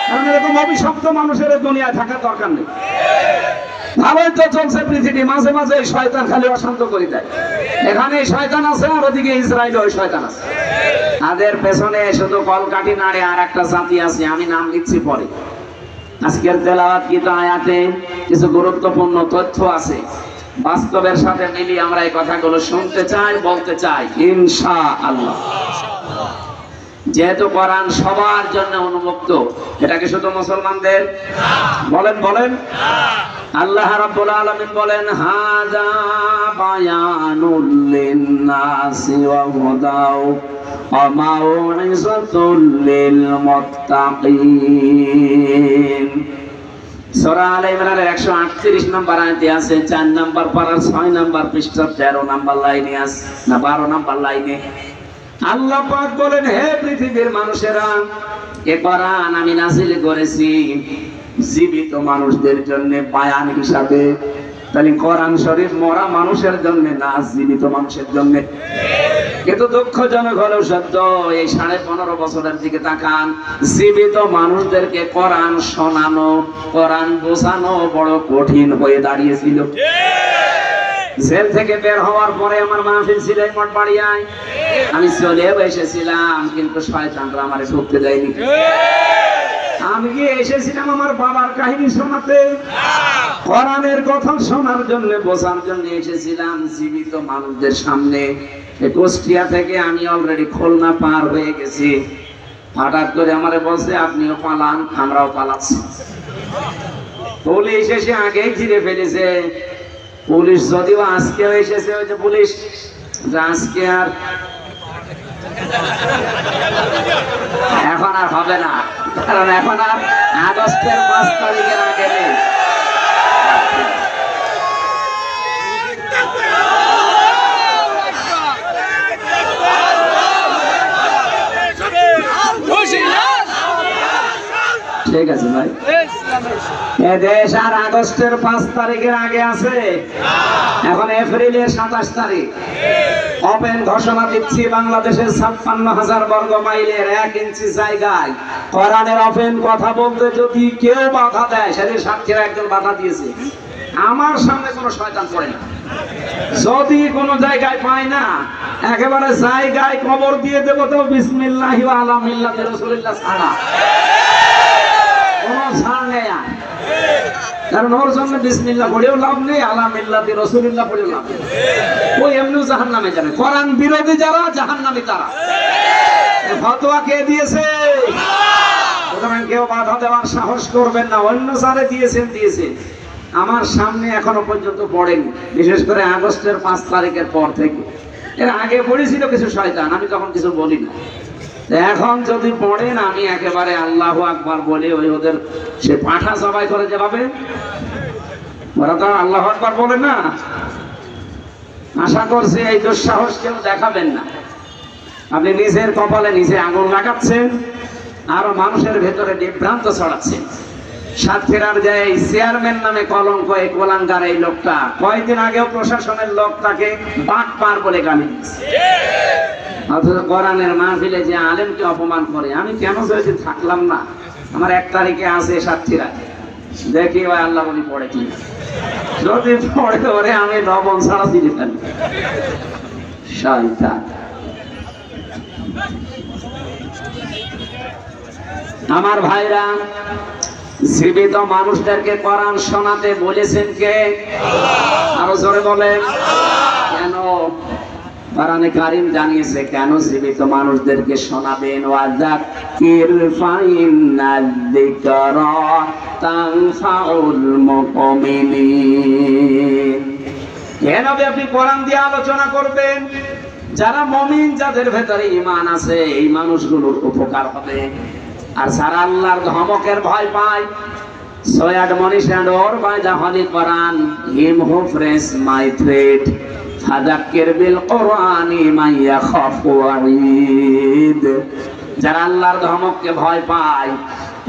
কারণ এরকম অভিশপ্ত মানুষের দুনিয়ায় থাকার দরকার নেই। ভালোই তো চলছে পৃথিবী, মাঝে মাঝে শয়তান খালি অশান্ত করে দেয়। এখানে শয়তান আছে, আর ওদিকে ইসরায়েলে ওই শয়তান আছে। তাদের পেছনে শুধু কলকাঠি নাড়ে আর একটা জাতি আছে, আমি নাম লিখছি পরে। আজকের তেলাওয়াতকৃত আয়াতে কিছু গুরুত্বপূর্ণ তথ্য আছে, বাস্তবের সাথে মিলিয়ে আমরা এই কথাগুলো শুনতে চাই, বলতে চাই ইনশাআল্লাহ। যেহেতু কোরআন সবার জন্য উন্মুক্ত, এটা কি শুধু মুসলমানদের? বলেন বলেন। আল্লাহ রাব্বুল আলামিন বলেন, হাযা বায়ানুল লিন-নাসি ওয়া হুদাও ওয়া মাউইযাতুল লিল মুত্তাকিন। সূরা আলে ইমরানের 138 নম্বর আয়াতে আছে, 4 নম্বর পারার 6 নম্বর পৃষ্ঠা 13 নম্বর লাইনে আছে, না 12 নম্বর লাইনে আল্লাহ পাক বলেন, হে পৃথিবীর মানুষেরা, এ কোরআন আমি নাযিল করেছি জীবিত মানুষদের জন্য বায়ান হিসাবে। তাহলে কোরআন শরীফ মরা মানুষের জন্য না, জীবিত মানুষের জন্য। কিন্তু দুঃখজনক হলেও সত্য, এই 15.5 বছরের দিকে তাকান, জীবিত মানুষদেরকে কোরআন শোনানো, কোরআন বোঝানো বড় কঠিন হয়ে দাঁড়িয়েছিল। জেল থেকে বের হওয়ার পরে আমার মাহফিল ছিল এই মঠবাড়িয়ায়, আমি চলে এসেছিলাম, কিন্তু শয়তানরা আমারে ঢুকতে দেয়নি। আমি গিয়ে এসেছিলাম আমার বাবার কাহিনী শোনাতে, কোরআনের কথা শোনার জন্য, বোঝার জন্য এসেছিলাম জীবিত মানুষদের সামনে। কুষ্টিয়া থেকে আমি অলরেডি খুলনা পার হয়ে গেছি। হঠাৎ করে আমারে বলছে আপনিও পালান, আমরাও পালাচ্ছি। পুলিশ এসে আগেই ঘিরে ফেলেছে। পুলিশ যদিও আজকেও এসেছে, ওই যে পুলিশ আজকে আর এখন আর হবে না, কারণ এখন আর আগস্টের 5 তারিখের আগে নেই। ঠিক আছে ভাই, এদেশ আর আগস্টের 5 তারিখের আগে আছে। এখন এপ্রিলের 27 তারিখ। ওপেন ঘোষণা দিচ্ছি, বাংলাদেশের 56,000 বর্গ মাইলের 1 ইঞ্চি জায়গায় কোরআনের ওপেন কথা বলতে যদি কেউ বাধা দেয়, সেদিন সাক্ষীরা একজন বাধা দিয়েছে, আমার সামনে কোনো শয়তান পড়ে না। যদি কোনো জায়গায় পায় না, একেবারে জায়গায় কবর দিয়ে দেবো, তো বিসমিল্লাহি ওয়া আলা মিল্লাতি রাসূলিল্লাহ ছাড়া কোনো ছাড় নেই। কারণ ওর জন্য বিসমিল্লাহ পড়েও লাভ নেই, আলা মিল্লাতি রাসূলিল্লাহ পড়েও লাভ নেই। ওই এমনিও জাহান্নামে যাবে। কোরআন বিরোধী যারা, জাহান্নামী তারা। ফতোয়া কে দিয়েছে? সুতরাং কেউ বাধা দেওয়ার সাহস করবেন না। অন্য স্যারে দিয়েছেন, আমার সামনে এখনো পর্যন্ত পড়েনি, বিশেষ করে আগস্টের 5 তারিখের পর থেকে। এর আগে পড়েছিল কিছু শয়তান, আমি তখন কিছু বলি না। এখন যদি পড়েন, আমি একেবারে আল্লাহু আকবার বলে ওই ওদের সে পাঠা জবাই করে যেভাবে, ওরা তো আল্লাহু আকবার বলে না। আশা করছি এই দুঃসাহস কেউ দেখাবেন না। আপনি নিজের কপালে নিজে আগুন লাগাচ্ছেন, আরো মানুষের ভেতরে বিভ্রান্ত ছড়াচ্ছেন। সাতক্ষীরার যে চেয়ারম্যান নামে কলঙ্ক, এই কোলাঙ্গার এই লোকটা কয়েকদিন আগেও প্রশাসনের লোক তাকে বাটপার বলে গালি দিচ্ছে। অথচ কোরআনের মাহফিলে যে আলেমকে অপমান করে, আমি কেন যদি থাকলাম না? আমার 1 তারিখে আছে সাতক্ষীরা, দেখি ওই আল্লাহ বলি পড়ে কি, যদি পড়ে ওরে আমি লবণ ছাড়া দিতে পারি। শয়তান। আমার ভাইরা, জীবিত মানুষদেরকে কোরআন শোনাতে বলেছেন কে? আরো জোরে বলেন। কেন? কোরআনে কারীম জানিয়েছে কেন জীবিত মানুষদেরকে শোনাবেন। ওয়াযাক্কির ফাইন্নায যিকরা তানফাউল মুমিনিন। কেন আপনি কোরআন দিয়ে আলোচনা করবেন? যারা মুমিন, যাদের ভেতরে ঈমান আছে, এই মানুষগুলোর উপকার হবে। আর যারা আল্লাহর ধমকের ভয় পায়, so admonish and or by the Holy Quran, him who prays my threat, fadhakkir bil Qur'ani man yakhafu wa'id. যারা আল্লাহর ধমককে ভয় পায়,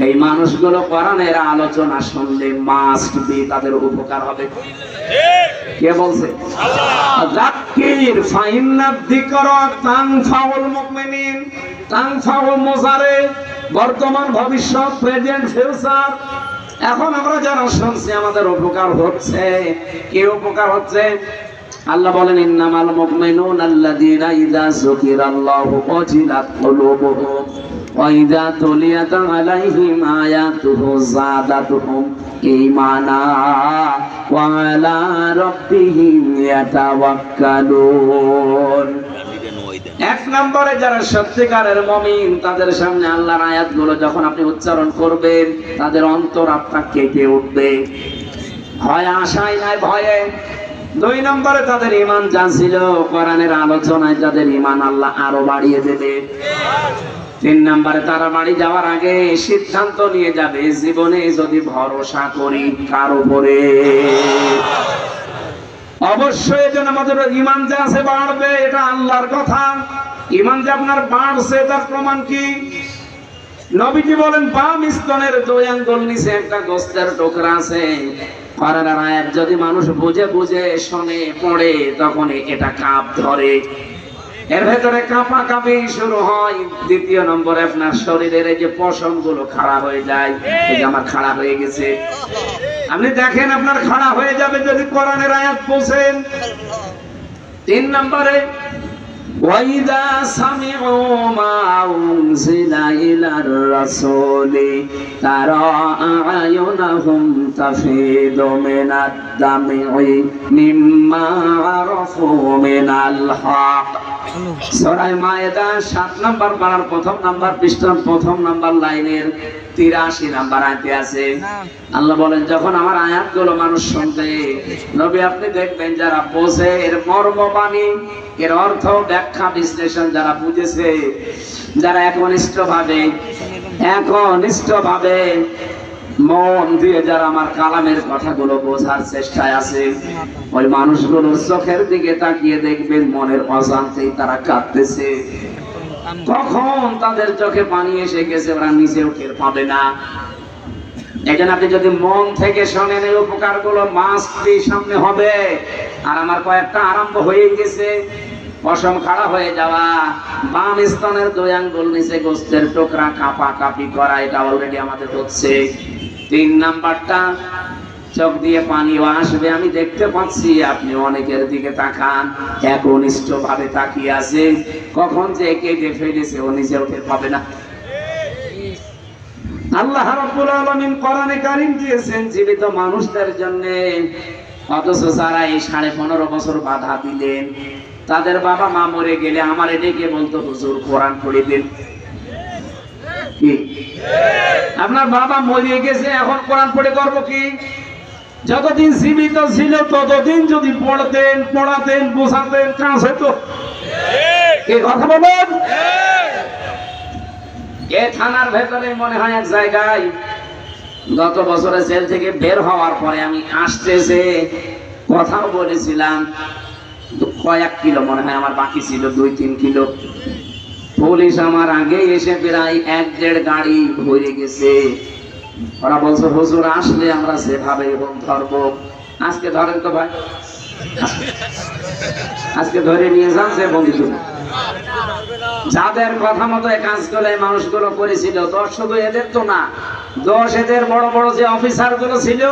এই মানুষগুলো কোরআনের আলোচনা শুনলে মাস্ট বি তাদের উপকার হবে। কে বলছে? আল্লাহ। যাক্কির ফাইন্না যিকরা তানফাউল মুমিনিন। তানফাউ মুজারে, বর্তমান, ভবিষ্যৎ, প্রেজেন্ট, ফিউচার। এখন আমরা যারা শুনছি আমাদের উপকার হচ্ছে। কে উপকার হচ্ছে? আল্লাহ বলেন, ইন্নামাল মুমিনুনা আল্লাযীনা ইযা যুকিরাল্লাহু ওয়াজিলাত কুলুবুহুম ওয়া ইযা তুলিয়াত আলাইহিম আয়াতুহু যাদাতুহুম ঈমানা ওয়া আলা রাব্বিহিম ইয়াতাওয়াক্কালুন। 1 নম্বরে যারা সত্যিকারের মুমিন, তাদের সামনে আল্লাহর আয়াতগুলো যখন আপনি উচ্চারণ করবেন, তাদের অন্তর আত্মা কেঁপে উঠবে। ভয় আশায় নাই, ভয়ে। 2 নম্বরে তাদের ঈমান জানছিল, কোরআনের আলোচনায় তাদের ঈমান আল্লাহ আরো বাড়িয়ে দেবে। 3 নম্বরে তারা বাড়ি যাওয়ার আগে সিদ্ধান্ত নিয়ে যাবে, জীবনে যদি ভরসা করি কার উপরে, অবশ্যই এজন্য আমাদের ঈমান যে আছে বাড়বে। এটা আল্লাহর কথা। ঈমান যে আপনার বাড়ছে তার প্রমাণ কি? নবীজি বলেন, বাম স্তনের 2 আঙ্গুল নিচে একটা গোস্তের টুকরা আছে, কোরআনের আয়াত যদি মানুষ বুঝে বুঝে শোনে পড়ে, তখন এটা কাঁপ ধরে, এর ভেতরে কাঁপা কাঁপি শুরু হয়। দ্বিতীয় নম্বরে আপনার শরীরের এই যে পশম গুলো খাড়া হয়ে যায়, এই যে আমার খাড়া হয়ে গেছে, আপনি দেখেন আপনার খাড়া হয়ে যাবে যদি কোরআনের আয়াত পৌঁছেন। তিন নম্বরে ওয়াইদা সামিউ মা উনজিলা ইলার রাসূলি তারা আয়ুনাহুম তাফিদু মিনাদ দামি মিম্মা আরাফু মিনাল হক। সূরা মায়েদা 7 নম্বর পারার প্রথম নাম্বার পৃষ্ঠার প্রথম নাম্বার লাইনের 83 নাম্বার আয়াতে আছে। আল্লাহ বলেন, যখন আমার আয়াতগুলো মানুষ শুনবে, নবী আপনি দেখবেন যারা বোঝে এর মর্মবাণী, এর অর্থ ব্যাখ্যা বিশ্লেষণ যারা বুঝেছে, যারা একনিষ্ঠভাবে মন দিয়ে যারা আমার কালামের কথাগুলো বোঝার চেষ্টায় আছে, ওই মানুষগুলোর চোখের দিকে তাকিয়ে দেখবেন মনের অজান্তেই তারা কাঁদতেছে। কখন তাদের চোখে পানি এসে গেছে ওরা নিজেও টের পাবে না। এজন্য আপনি যদি মন থেকে শোনেন এই উপকারগুলো মাস্ট বি সামনে হবে। আর আমার কয়েকটা আরম্ভ হয়ে গেছে। পশম খাড়া হয়ে যাওয়া, বাম স্তনের 2 আঙ্গুল নিচে গোস্তের টুকরা কাঁপা কাঁপি করা, এটা অলরেডি আমাদের হচ্ছে। 3 নাম্বারটা চোখ দিয়ে পানিও আসবে, আমি দেখতে পাচ্ছি আপনি অনেকের দিকে তাকান, একনিষ্ঠ ভাবে তাকিয়ে আছে, কখন যে কেটে ফেলেছে ও নিজেও টের পাবে না। আল্লাহ রাব্বুল আলামিন কোরআনে কারীম দিয়েছেন জীবিত মানুষদের জন্য, অথচ যারা এই 15.5 বছর বাধা দিলেন, তাদের বাবা মা মরে গেলে আমার ডেকে বলতো, হুজুর কোরআন পড়ে দিন। কি আপনার বাবা মরে গেছে, এখন কোরআন পড়ে করবো কি? যতদিন জীবিত ছিল ততদিন যদি পড়তেন, পড়াতেন, বোঝাতেন, কাজ হতো। এই কথা বলেন। এ থানার ভেতরে মনে হয় এক জায়গায় গত বছরে জেল থেকে বের হওয়ার পরে আমি আসতেছে কথাও বলেছিলাম, কয়েক কিলো মনে হয় আমার বাকি ছিল, 2-3 কিলো। পুলিশ আমার আগে এসে প্রায় 1-1.5 গাড়ি ভরে গেছে। ওরা বলছে, হুজুর আসলে আমরা যেভাবে এবং ধরবো। আজকে ধরেন তো ভাই, আজকে ধরে নিয়ে যান যে বন্ধু যাদের কথা মতো এই কাজগুলো এই মানুষগুলো করেছিল। দোষ শুধু এদের তো না, দোষ এদের বড় বড় যে অফিসার গুলো ছিল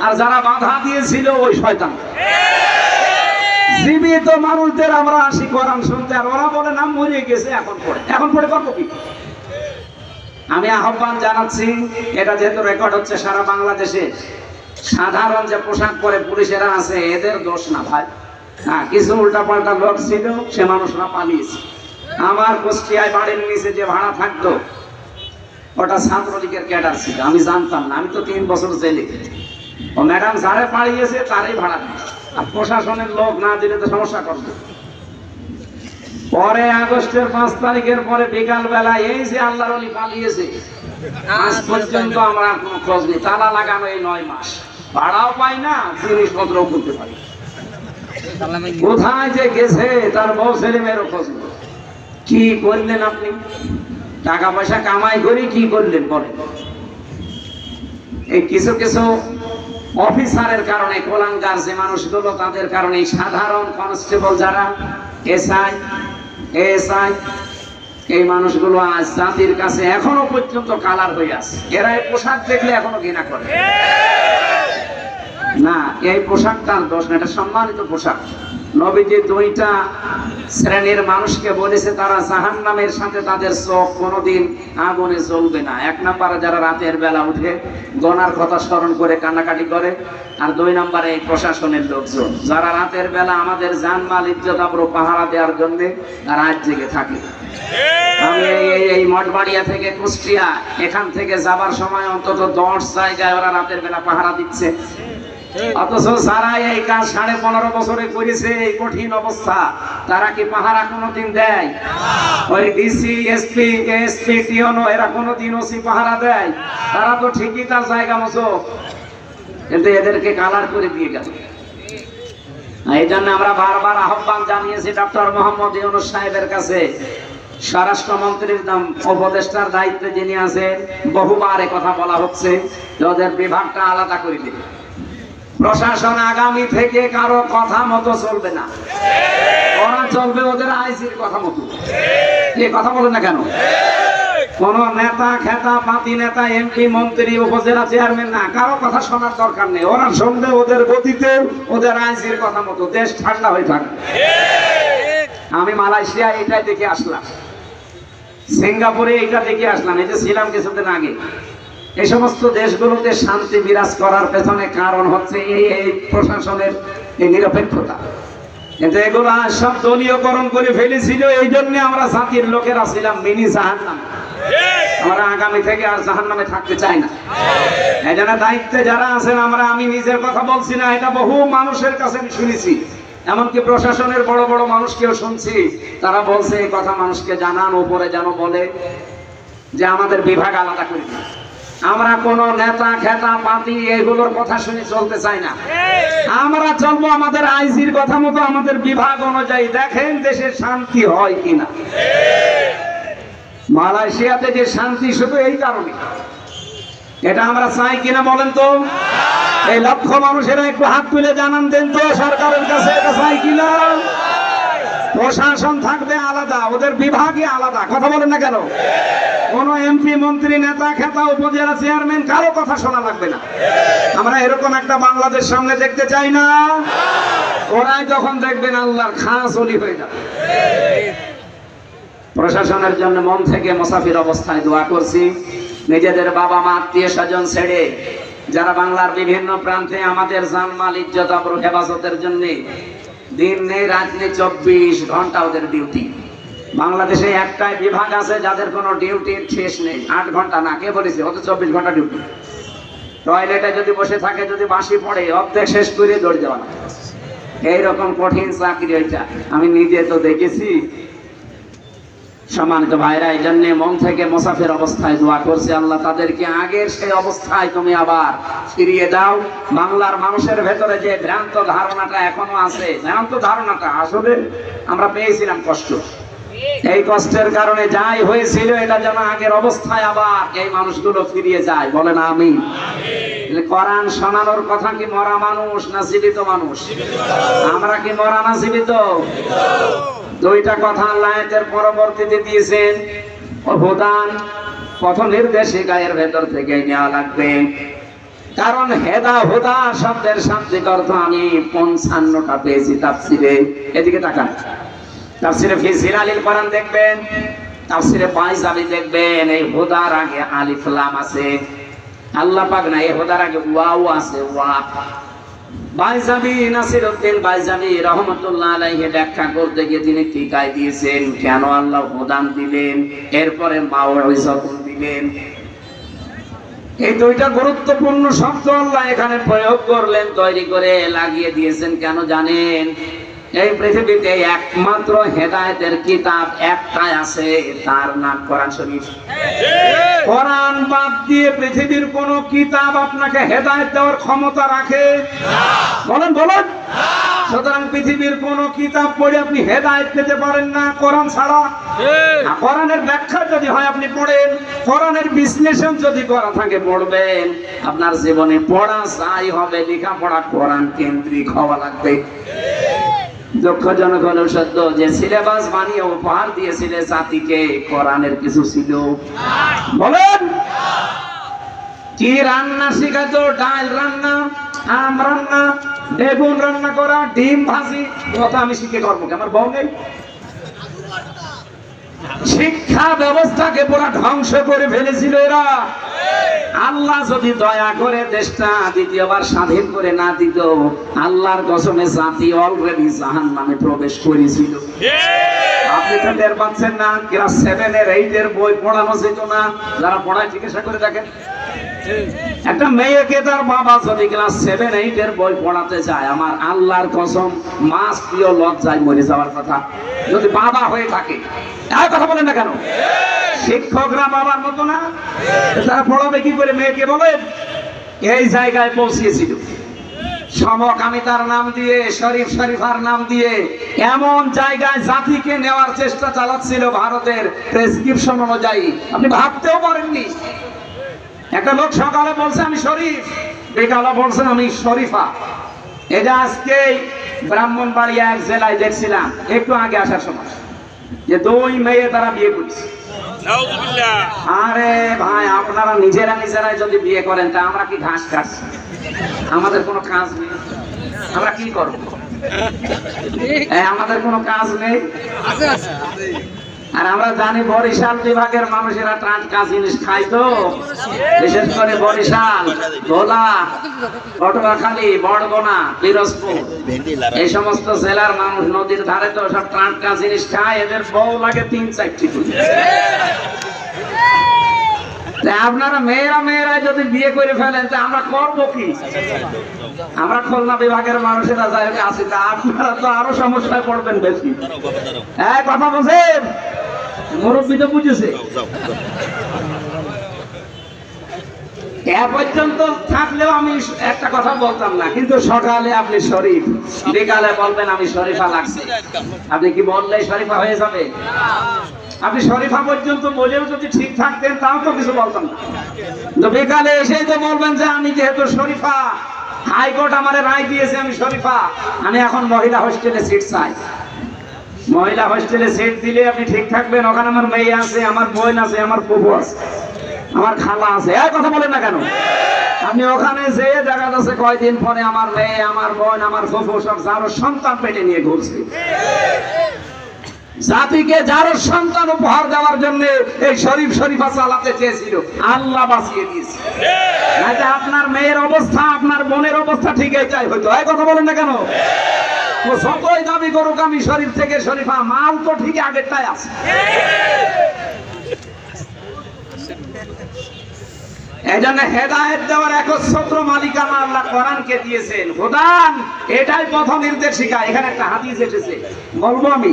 আর যারা বাধা দিয়েছিল ওই শয়তান। জীবিত মানুষদের আমরা আসি কোরআন শুনতে, আর ওরা বলে না মরে গেছে, এখন পড়ে করবো কি? আমি আহ্বান জানাচ্ছি, এটা যেহেতু রেকর্ড হচ্ছে সারা বাংলাদেশে, সাধারণ যে পোশাক পরে পুলিশেরা আছে এদের দোষ না ভাই। হ্যাঁ, কিছু উল্টাপাল্টা লোক ছিল, সে মানুষরা পালিয়েছে। আমার কুষ্টিয়ায় বাড়ির নিচে যে ভাড়া থাকতো ওটা ছাত্রলীগের ক্যাডার ছিল, আমি জানতাম না, আমি তো 3 বছর জেলে। ও ম্যাডাম যারে পালিয়েছে তারই ভাড়া দিয়েছে, আর প্রশাসনের লোক না দিলে তো সমস্যা করবে। পরে আগস্টের 5 তারিখের পরে বিকাল বেলা এই যে আল্লাহর ওলি পালিয়েছে, আজ পর্যন্ত আমরা কোনো খোঁজ নেই। তালা লাগানো এই 9 মাস, ভাড়াও পাই না, জিনিসপত্রও করতে পারি। কোথায় যে গেছে তার বউ ছেলে মেয়েরও খোঁজ নেই। কি করলেন আপনি? টাকা পয়সা কামাই করি কি করলেন বলেন? এই কিছু কিছু অফিসারের কারণে, কোলাঙ্গার যে মানুষগুলো, তাদের কারণে সাধারণ কনস্টেবল যারা এসআই এই মানুষগুলো আজ জাতির কাছে এখনো পর্যন্ত কালার হয়ে আছে। এরা এই পোশাক দেখলে এখনো ঘৃণা করে না। এই পোশাকটার দোষ না, এটা সম্মানিত পোশাক। নবীজি 2টা শ্রেণীর মানুষকে বলেছে তারা জাহান্নামের সাথে তাদের চোখ কোনোদিন আগুনে জ্বলবে না। 1 নম্বরে যারা রাতের বেলা উঠে গনার কথা স্মরণ করে কান্নাকাটি করে, আর 2 নম্বরে এই প্রশাসনের লোকজন যারা রাতের বেলা আমাদের জানমাল ইজ্জত আবরু পাহারা দেওয়ার জন্য রাত জেগে থাকে। আমি এই মঠবাড়িয়া থেকে কুষ্টিয়া, এখান থেকে যাবার সময় অন্তত 10 জায়গায় ওরা রাতের বেলা পাহারা দিচ্ছে। অথচ যারা এই কাজ 15.5 বছরে করেছে, এই কঠিন অবস্থা, তারা কি পাহারা কোনোদিন দেয়? ওই ডিসি, এসপি, এসপি, টিওনো এরা কোনোদিন ওসি পাহারা দেয়? তারা তো ঠিকই তার জায়গা মতো, কিন্তু এদেরকে কালার করে দিয়ে গেল। এই জন্য আমরা বারবার আহ্বান জানিয়েছি ডক্টর মোহাম্মদ ইউনূস সাহেবের কাছে, স্বরাষ্ট্রমন্ত্রীর উপদেষ্টার দায়িত্বে যিনি আছেন, বহুবার কথা বলা হচ্ছে যে ওদের বিভাগটা আলাদা করে দিবে। প্রশাসন আগামী থেকে কারো কথা মতো চলবে না, ওরা চলবে ওদের আইসির কথা মতো। এ কথা বলে না কেন? কোন নেতা খেতা পাতি নেতা এমপি মন্ত্রী উপজেলা চেয়ারম্যান না, কারো কথা শোনার দরকার নেই, ওরা শুনবে ওদের গতিতে ওদের আইসির কথা মতো, দেশ ঠান্ডা হয়ে থাকবে। আমি মালয়েশিয়া এইটাই দেখে আসলাম, সিঙ্গাপুরে এইটা দেখে আসলাম, এই যে ছিলাম কিছুদিন আগে। এই সমস্ত দেশগুলোতে শান্তি বিরাজ করার পেছনে কারণ হচ্ছে এই প্রশাসনের এই নিরপেক্ষতা। কিন্তু এগুলো সব দলীয়করণ করে ফেলেছিল, এই জন্য আমরা জাতির লোকেরা ছিলাম মিনি জাহান্নামে। আমরা আগামী থেকে আর জাহান্নামে থাকতে চাই না। এই জন্য দায়িত্বে যারা আছেন, আমি নিজের কথা বলছি না, এটা বহু মানুষের কাছে আমি শুনেছি, এমনকি প্রশাসনের বড় বড় মানুষকেও শুনছি, তারা বলছে এই কথা মানুষকে জানান, উপরে যেন বলে যে আমাদের বিভাগ আলাদা করে দিন। আমরা কোন নেতা খেতা পাতি এগুলোর কথা শুনে চলতে চাই না, আমরা চলবো আমাদের আইজির কথা মতো, আমাদের বিভাগ অনুযায়ী। দেখেন দেশে শান্তি হয় কিনা। মালয়েশিয়াতে যে শান্তি শুধু এই কারণে, এটা আমরা চাই কিনা বলেন তো? এই লক্ষ মানুষেরা একটু হাত তুলে জানান দেন তো সরকারের কাছে, এটা চাই কিনা? প্রশাসন থাকবে আলাদা, ওদের বিভাগে আলাদা, কথা বলেন না কেন? কোন এমপি মন্ত্রী নেতা খেতা উপজেলা চেয়ারম্যান কারো কথা শোনা লাগবে না। আমরা এরকম একটা বাংলাদেশ সামনে দেখতে চাই না। ওরাই যখন দেখবেন আল্লাহর খাস ওলি হয়ে যাবে। প্রশাসনের জন্য মন থেকে মুসাফির অবস্থায় দোয়া করছি। নিজেদের বাবা মা আত্মীয় স্বজন ছেড়ে যারা বাংলার বিভিন্ন প্রান্তে আমাদের জানমাল ইজ্জত আবরু হেফাজতের জন্য দিন নেই রাত নেই 24 ঘন্টা ওদের ডিউটি। বাংলাদেশে একটাই বিভাগ আছে যাদের কোনো ডিউটির শেষ নেই, 8 ঘন্টা না, কে বলেছে? ওদের 24 ঘন্টা ডিউটি। টয়লেটে যদি বসে থাকে, যদি বাসি পড়ে, অর্ধেক শেষ করে দৌড়ে যাওয়া। এইরকম কঠিন চাকরি ওইটা, আমি নিজে তো দেখেছি। সম্মানিত ভাইরা, এই জন্য মন থেকে মুসাফির অবস্থায় দোয়া করছে, আল্লাহ তাদেরকে আগের সেই অবস্থায় তুমি আবার ফিরিয়ে দাও। বাংলার মানুষের ভেতরে যে ভ্রান্ত ধারণাটা এখনো আছে, ভ্রান্ত ধারণাটা আসলে আমরা পেয়েছিলাম কষ্ট, এই কষ্টের কারণে যাই হয়েছিল এটা যেন আগের অবস্থায় আবার এই মানুষগুলো ফিরিয়ে যায়। বলেন আমিন। কোরআন শোনানোর কথা কি মরা মানুষ না জীবিত মানুষ? আমরা কি মরা না জীবিত? দুইটা কথা আল্লাহ এর পরবর্তীতে দিয়েছেন। হুদান, পথ নির্দেশিকা এর ভেতর থেকে নেওয়া লাগবে, কারণ হেদা হুদা শব্দের শাব্দিক অর্থ আমি 55টা পেয়েছি তাফসিরে। এদিকে তাকান, তাফসিরে ফি জিলালিল কোরআন দেখবেন, তাফসিরে বাইজাবি দেখবেন, এই হুদার আগে আলিফ লাম আছে। আল্লাহ পাক না, এই হুদার আগে ওয়াও আছে, ওয়া। বাইজাবি নাসিরউদ্দিন বাইজাবি রহমাতুল্লাহ আলাইহি ব্যাখ্যা করতে গিয়ে তিনি টিকায় দিয়েছেন কেন আল্লাহ হুদান দিলেন, এরপরে মাউইজাতুন দিলেন। এই দুইটা গুরুত্বপূর্ণ শব্দ আল্লাহ এখানে প্রয়োগ করলেন, তৈরি করে লাগিয়ে দিয়েছেন। কেন জানেন? এই পৃথিবীতে একমাত্র হেদায়েতের কিতাব একটাই আছে, তার নাম কোরআন শরীফ। কোরআন বাদ দিয়ে পৃথিবীর কোন কিতাব আপনাকে হেদায়েত দেওয়ার ক্ষমতা রাখে? বলেন বলেন। সুতরাং পৃথিবীর কোন কিতাব পড়ে আপনি হেদায়েত পেতে পারেন না কোরআন ছাড়া। কোরআনের ব্যাখ্যা যদি হয় আপনি পড়েন, কোরআনের বিশ্লেষণ যদি করা থাকে পড়বেন। আপনার জীবনে পড়া চাই হবে, লেখাপড়া কোরআন কেন্দ্রিক হওয়া লাগবে। দুঃখজনক হলো সত্য যে সিলেবাস বানিয়ে উপহার দিয়েছিল জাতিকে, কোরআনের কিছু ছিল? বলেন। কি রান্না শিখাতো? ডাল রান্না, আম রান্না, বেগুন রান্না করা, ডিম ভাজি। কথা আমি শিখে করবো, আমার বউ নেই। শিক্ষা ব্যবস্থাকে পুরো ধ্বংস করে ফেলেছিল এরা। আল্লাহ যদি দয়া করে দেশটা দ্বিতীয়বার স্বাধীন করে না দিত, আল্লাহর কসমে জাতি অলরেডি জাহান্নামে প্রবেশ করেছিল। আপনি তো টের পাচ্ছেন না? ক্লাস 7 এর 8 এর বই পড়ানো যেত না। যারা পড়ায় জিজ্ঞাসা করে দেখেন, একটা মেয়েকে তার বাবা যদি ক্লাস 7 8 এর বই পড়াতে চায়, আমার আল্লাহর কসম মাস প্রিয় লজ্জায় মরে যাওয়ার কথা যদি বাবা হয়ে থাকে। আর কথা বলেন না কেন? শিক্ষকরা বাবার মতো না, তারা পড়াবে কি করে মেয়েকে? বলেন। এই জায়গায় পৌঁছিয়েছিল। সমকামিতার নাম দিয়ে, শরীফ শরীফার নাম দিয়ে এমন জায়গায় জাতিকে নেওয়ার চেষ্টা চালাচ্ছিল ভারতের প্রেসক্রিপশন অনুযায়ী, আপনি ভাবতেও পারেননি। একটা লোক সকালে বলছে আমি শরীফ, বিকালে বলছেন আমি শরীফা। এটা আজকে ব্রাহ্মণবাড়িয়া এক জেলায় দেখছিলাম একটু আগে আসার সময়, যে 2 মেয়ে তারা বিয়ে করছে। আরে ভাই, আপনারা নিজেরাই যদি বিয়ে করেন তা আমরা কি ঘাস কাটছি? আমাদের কোনো কাজ নেই, আমরা কি করব? আমাদের কোনো কাজ নেই। আর আমরা জানি বরিশাল বিভাগের মানুষেরা টাটকা জিনিস খায়, তো বিশেষ করে বরিশাল, ভোলা, পটুয়াখালী, বরগুনা, পিরোজপুর এই সমস্ত জেলার মানুষ নদীর ধারে তো সব টাটকা জিনিস খায়। এদের বউ লাগে 3-4টি। আপনারা মেয়েরা যদি বিয়ে করে ফেলেন তা আমরা করবো কি? আমরা খুলনা বিভাগের মানুষেরা যাই আছি, তা আপনারা তো আরো সমস্যায় পড়বেন বেশি। কথা বলছেন, মুরব্বী তো বুঝেছে। এ পর্যন্ত থাকলেও আমি একটা কথা বলতাম না, কিন্তু সকালে আপনি শরীফ, বিকালে বলবেন আমি শরীফা লাগছে। আপনি কি বললে শরীফা হয়ে যাবে? আপনি শরীফা পর্যন্ত বলেও যদি ঠিক থাকতেন তাও তো কিছু বলতাম না। তো বিকালে এসেই তো বলবেন যে আমি যেহেতু শরীফা, হাইকোর্ট আমারে রায় দিয়েছে আমি শরীফা, আমি এখন মহিলা হোস্টেলে সিট চাই। মহিলা হোস্টেলে সিট দিলে আপনি ঠিক থাকবেন? ওখানে আমার মেয়ে আছে, আমার বোন আছে, আমার ফুফু আছে, আমার খালা আছে। এই কথা বলেন না কেন? আপনি ওখানে যেয়ে দেখা যাচ্ছে কয়দিন পরে আমার মেয়ে, আমার বোন, আমার ফুফু সব যারো সন্তান পেটে নিয়ে ঘুরছে। জাতিকে যারো সন্তান উপহার দেওয়ার জন্য এই শরীফা চালাতে চেয়েছিল, আল্লাহ বাঁচিয়ে দিয়েছে। আপনার মেয়ের অবস্থা, আপনার বোনের অবস্থা ঠিক এইটাই হইতো। এই কথা বলেন না কেন? ও যতই দাবি করুক আমি শরীফ থেকে শরীফা, মাল তো ঠিক আগেরটাই আছে। এজন্য হেদায়েত দেওয়ার একচ্ছত্র মালিকানা আল্লাহ কোরআনকে দিয়েছেন। কোরআন এটাই পথ নির্দেশিকা। এখানে একটা হাদিস এসেছে, বলবো আমি,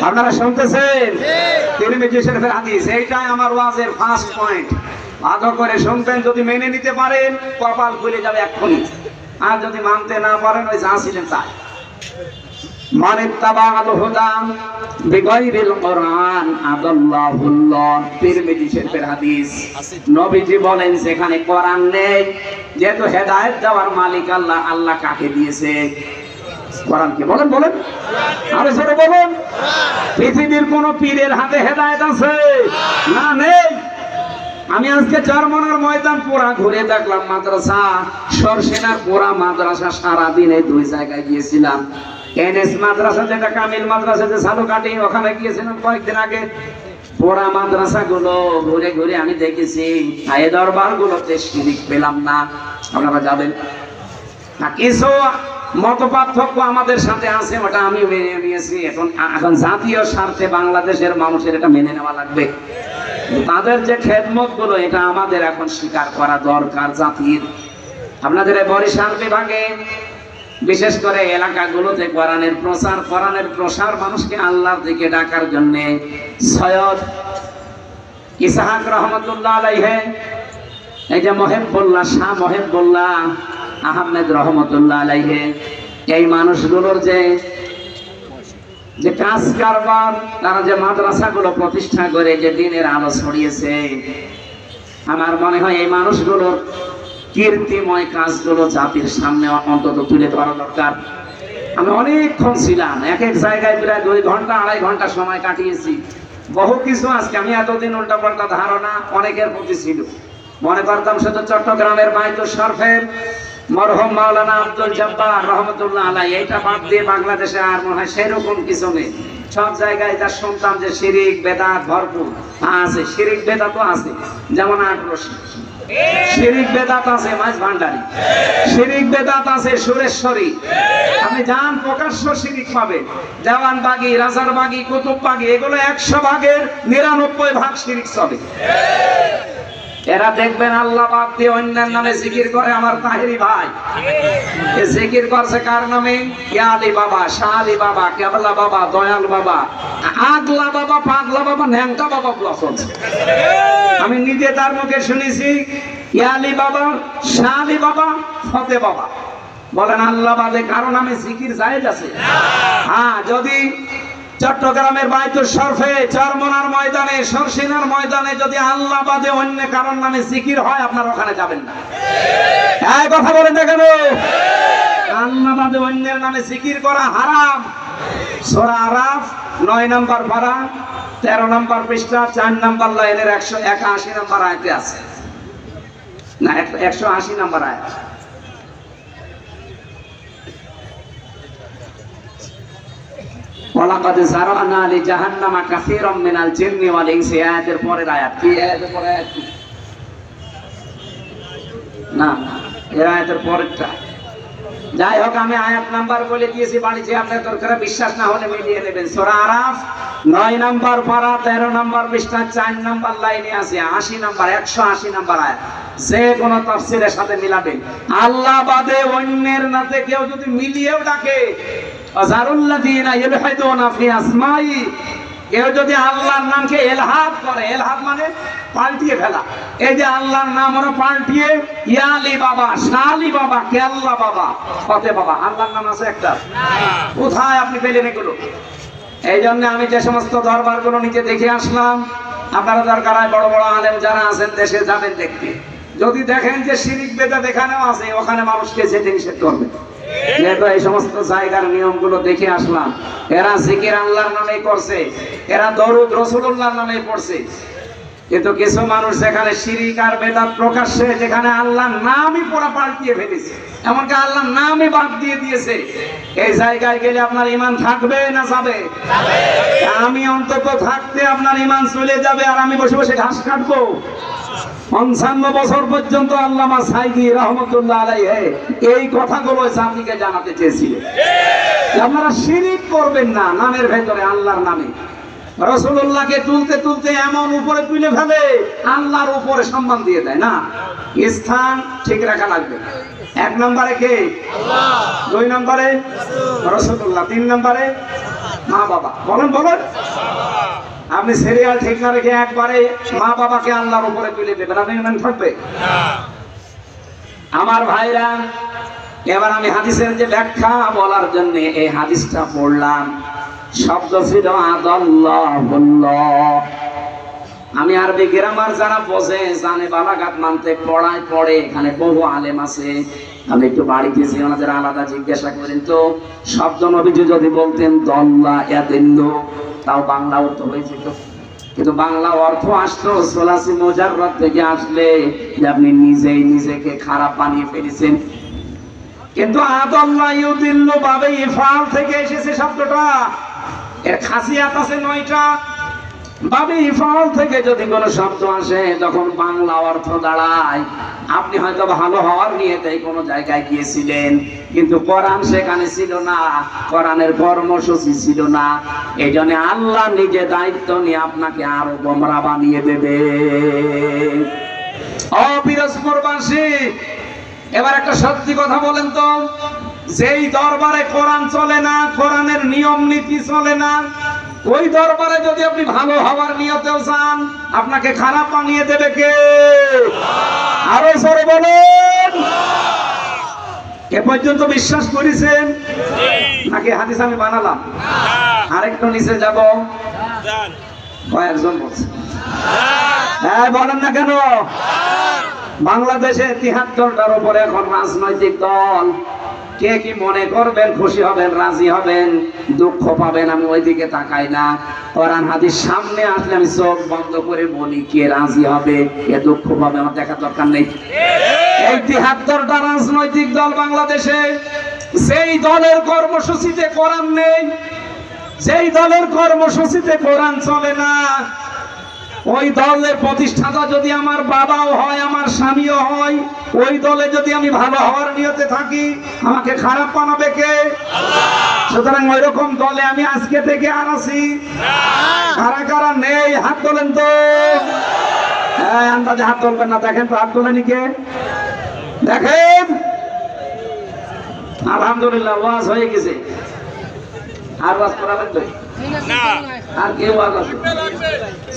আপনারা শুনতেছেন? তিরমিজি শরীফের হাদিস। এইটাই আমার ওয়াজের ফার্স্ট পয়েন্ট। ভালো করে শুনবেন, যদি মেনে নিতে পারেন কপাল খুলে যাবে এক্ষুনি, আর যদি মানতে না পারেন ওই যা ছিলেন তাই। মান ইত্তাবাআল হুদা বিগাইরিল কোরআন আদাল্লাহুল্লাহ। তিরমিজি শরীফের হাদিস। নবীজি বলেন যেখানে কোরআন নেই, যেহেতু হেদায়েত দেওয়ার মালিক আল্লাহ, আল্লাহ কাকে দিয়েছে? কোরআনকে। বলেন বলেন, আরে জোরে বলুন। পৃথিবীর কোন পীরের হাতে হেদায়েত আছে? না, নেই। আমি আজকে চরমনার ময়দান পুরা ঘুরে দেখলাম, মাদ্রাসা, সরসেনার পুরা মাদ্রাসা, সারাদিন এই 2 জায়গায় গিয়েছিলাম। এনএস মাদ্রাসা, যেটা কামিল মাদ্রাসা, যে সাধুকাটি, ওখানে গিয়েছিলাম কয়েকদিন আগে। পুরা মাদ্রাসা গুলো ঘুরে ঘুরে আমি দেখেছি, এই দরবার গুলোতে শিরিক পেলাম না। আপনারা যাবেন না? কিছু মত পার্থক্য আমাদের সাথে আছে, ওটা আমি মেনে নিয়েছি। এখন জাতীয় স্বার্থে বাংলাদেশের মানুষের এটা মেনে নেওয়া লাগবে। তাদের যে খেদমত গুলো, এটা আমাদের এখন স্বীকার করা দরকার জাতির। আপনাদের বরিশাল বিভাগে বিশেষ করে এলাকাগুলোতে কোরআনের প্রসার, মানুষকে আল্লাহর দিকে ডাকার জন্য সৈয়দ ইসহাক রহমতুল্লাহ আলাইহি, এই যে মহেবুল্লাহ, শাহ মহেবুল্লাহ আহমেদ রহমতুল্লাহ আলাইহি, এই মানুষগুলোর যে কাজ কারবার, তারা যে মাদ্রাসাগুলো প্রতিষ্ঠা করে যে দিনের আলো ছড়িয়েছে, আমার মনে হয় এই মানুষগুলোর কীর্তিময় কাজগুলো জাতির সামনে অন্তত তুলে ধরা দরকার। আমি অনেকক্ষণ ছিলাম, এক এক জায়গায় প্রায় 2 ঘন্টা 2.5 ঘন্টা সময় কাটিয়েছি। বহু কিছু আজকে আমি এতদিন উল্টাপাল্টা ধারণা অনেকের প্রতি ছিল। মনে করতাম শুধু চট্টগ্রামের বাইতুল শরফের মরহুম মাওলানা আব্দুল জব্বার রহমতুল্লাহ আলাইহি, এটা বাদ দিয়ে বাংলাদেশে আর মনে হয় সেরকম কিছু নেই। সব জায়গায় যা শুনতাম যে শিরিক বেদাত ভরপুর আছে। শিরিক বেদাতও আছে, যেমন আটরশি শিরিক বেদাত আছে, মাছ ভান্ডারি শিরিক বেদাত আছে, সুরেশ্বরী। আপনি যান প্রকাশ্য শিরিক পাবেন। দেওয়ানবাগি, রাজারবাগি, কুতুববাগি, এগুলো 100 ভাগের 99 ভাগ শিরিক চলে। এরা দেখবেন আল্লাহ বাদ দিয়ে অন্যের নামে জিকির করে। আমার তাহেরি ভাই জিকির করছে কার নামে? ইয়া আলী বাবা, শাহ আলী বাবা, কেবলা বাবা, দয়াল বাবা, আগলা বাবা, পাগলা বাবা, ন্যাংটা বাবা বলছে। আমি নিজে তার মুখে শুনেছি ইয়া আলী বাবা, শাহ আলী বাবা, ফতে বাবা। বলেন আল্লাহ বাদে কারো নামে জিকির জায়েজ আছে? হ্যাঁ, যদি চট্টগ্রামের বাইতুল শরফে, চরমনার ময়দানে, সরসিনার ময়দানে যদি আল্লাহ বাদে অন্য কারোর নামে জিকির হয়, আপনারা ওখানে যাবেন না। এই কথা বলেন না কেন? আল্লাহ বাদে অন্যের নামে জিকির করা হারাম। সূরা আরাফ 9 নম্বর পারা 13 নম্বর পৃষ্ঠা 4 নম্বর লাইনের 181 নম্বর আয়াতে আছে, না 180 নম্বর আয়াত। ওয়ালাকাদ যারানা লিজাহান্নামা কাসীরাম মিনাল জিন্নি ওয়াল ইনসি, আয়াতের পরের আয়াত কি? আয়াতের পরের আয়াত কি? না, এর আয়াতের পরেরটা। যাই হোক, আমি আয়াত নাম্বার বলে দিয়েছি বাড়িতে, আপনার দরকার বিশ্বাস না হলে মিলিয়ে নেবেন। সূরা আরাফ 9 নম্বর পারা 13 নম্বর পৃষ্ঠা 4 নম্বর লাইনে আছে 80 নম্বর 180 নম্বর আয়াত। যে কোনো তাফসীরের সাথে মিলাবেন। আল্লাহ বাদে অন্যের নাতে কেউ যদি মিলিয়েও ডাকে, আযারুল্লাযীনা ইলহাদুনা ফি আসমাই, কেউ যদি আল্লাহর নামকে ইলহাদ করে, ইলহাদ মানে পাল্টিয়ে ফেলা। এই যে আল্লাহর নাম ওরা পাল্টিয়ে ইয়ালি বাবা, শালি বাবা, কেল্লা বাবা, ফতে বাবা, আল্লাহর নাম আছে একটা? কোথায় আপনি পেলেন এগুলো? এই জন্য আমি যে সমস্ত দরবারগুলো নিচে দেখে আসলাম, আপনারা দরকার হয় বড় বড় আলেম যারা আছেন দেশে যাবেন দেখতে। যদি দেখেন যে শিরিক বেদাত এখানেও আছে, ওখানে মানুষকে যেতে নিষেধ করবে। যেহেতু এই সমস্ত জায়গার নিয়মগুলো দেখে আসলাম, এরা জিকির আল্লাহর নামে করছে, এরা দরুদ রাসূলুল্লাহর নামে পড়ছে। কিন্তু কিছু মানুষ যেখানে শিরিক আর বেদাত প্রকাশ্যে, যেখানে আল্লাহর নামই পুরো পাল্টিয়ে ফেলেছে, এমনকি আল্লাহর নামই বাদ দিয়ে দিয়েছে, এই জায়গায় গেলে আপনার ঈমান থাকবে না যাবে? আমি অন্তত থাকতে আপনার ঈমান চলে যাবে, আর আমি বসে বসে ঘাস কাটবো। 55 বছর পর্যন্ত আল্লামা সাইদি রহমতুল্লাহ আলাইহি এই কথাগুলো জাতিকে জানাতে চেয়েছিলেন। আপনারা শিরিক করবেন না নামের ভেতরে, আল্লাহর নামে। রাসূলুল্লাহকে তুলতে তুলতে এমন উপরে তুলে ফেলে, আল্লাহর উপরে সম্মান দিয়ে দেয় না। স্থান ঠিক রাখা লাগবে। 1 নম্বরে কে? আল্লাহ। 2 নম্বরে রাসূলুল্লাহ। 3 নম্বরে মা বাবা। বলেন বলেন। আপনি সিরিয়াল ঠিক না রেখে একবারে মা বাবাকে আল্লাহর উপরে তুলে দেবেন, আপনি ইমান থাকবে? আমার ভাইরা, এবার আমি হাদিসের যে ব্যাখ্যা বলার জন্য এই হাদিসটা পড়লাম। শব্দ ছিল আদাল্লাহুল্লাহ। আমি আরবি গ্রামার যারা বোঝে, জানে, বালাগাত মানতে পড়ায় পড়ে, এখানে বহু আলেম আছে। আমি একটু বাড়িতে যে ওনাদের আলাদা জিজ্ঞাসা করেন তো, শব্দ নবীজি যদি বলতেন দল্লা ইয়াদিল্লু, তাও বাংলা অর্থ হয়ে যেত। কিন্তু বাংলা অর্থ আসতো সোলাসি মুজাররদ থেকে আসলে যে আপনি নিজেই নিজেকে খারাপ বানিয়ে ফেলেছেন। কিন্তু আদাল্লা ইউদিল্লু বাবে ইফআল থেকে এসেছে শব্দটা। এর খাসিয়াত আছে 9টা। বাবে ইফআল থেকে যদি কোনো শব্দ আসে, তখন বাংলা অর্থ দাঁড়ায় আপনি হয়তো ভালো হওয়ার নিয়তে কোনো জায়গায় গিয়েছিলেন, কিন্তু কোরআন সেখানে ছিল না, কোরআনের কর্মসূচি ছিল না। এই জন্য আল্লাহ নিজে দায়িত্ব নিয়ে আপনাকে আরো গোমরা বানিয়ে দেবে। পিরোজপুরবাসী, এবার একটা সত্যি কথা বলেন তো, যেই দরবারে কোরআন চলে না, কোরআনের নিয়ম নীতি চলে না, ওই দরবারে যদি আপনি ভালো হওয়ার নিয়তেও চান, আপনাকে খারাপ বানিয়ে দেবে কে? আরো জোরে বলেন। এ পর্যন্ত বিশ্বাস করেছেন নাকি হাদিস আমি বানালাম? আরেকটু নিচে যাব, কয়েকজন বলছে হ্যাঁ, বলেন না কেন? বাংলাদেশে 73টার উপরে এখন রাজনৈতিক দল। কে কি মনে করবেন, খুশি হবেন, রাজি হবেন, দুঃখ পাবেন, আমি ওইদিকে তাকাই না। কোরআন হাদিস সামনে আসলে আমি চোখ বন্ধ করে বলি, কে রাজি হবে, কে দুঃখ পাবে, আমার দেখা দরকার নেই। এই 73টা রাজনৈতিক দল বাংলাদেশে, সেই দলের কর্মসূচিতে কোরআন নেই, যেই দলের কর্মসূচিতে কোরআন চলে না, ওই দলের প্রতিষ্ঠাতা যদি আমার বাবাও হয়, আমার স্বামীও হয়, ওই দলে যদি আমি ভালো হওয়ার নিয়তে থাকি, আমাকে খারাপ বানাবে কে? আল্লাহ। সুতরাং ওই রকম দলে আমি আজকে থেকে আর আছি? কারা কারা নেই হাত তোলেন তো। হ্যাঁ, আন্দাজে হাত তুলবেন না, দেখেন তো হাত তোলেনি কে, দেখেন। আলহামদুলিল্লাহ, ওয়াজ হয়ে গেছে। আর ওয়াজ করা লাগবে না? আর কে ওয়াজ আছে?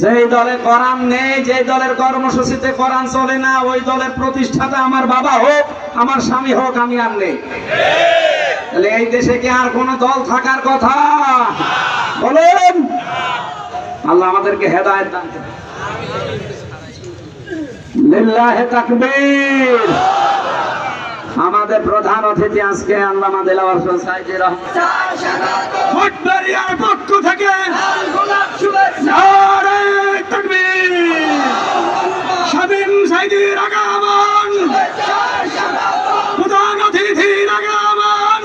যেই দলে কোরআন নেই, যেই দলের কর্মসূচিতে কোরআন চলে না, ওই দলের প্রতিষ্ঠাতা আমার বাবা হোক, আমার স্বামী হোক, আমি আর নেই। তাহলে এই দেশে কি আর কোন দল থাকার কথা? বলেন। আল্লাহ আমাদেরকে হেদায়েত দান করুন। লিল্লাহি তাকবীর। আমাদের প্রধান অতিথি আজকে আল্লামা দেলাওয়ার হোসেন সাইদি মঠবাড়িয়ার পক্ষ থেকে নারে তাকবীর, স্বাধীন সাইদির আগমন, প্রধান অতিথির আগমন,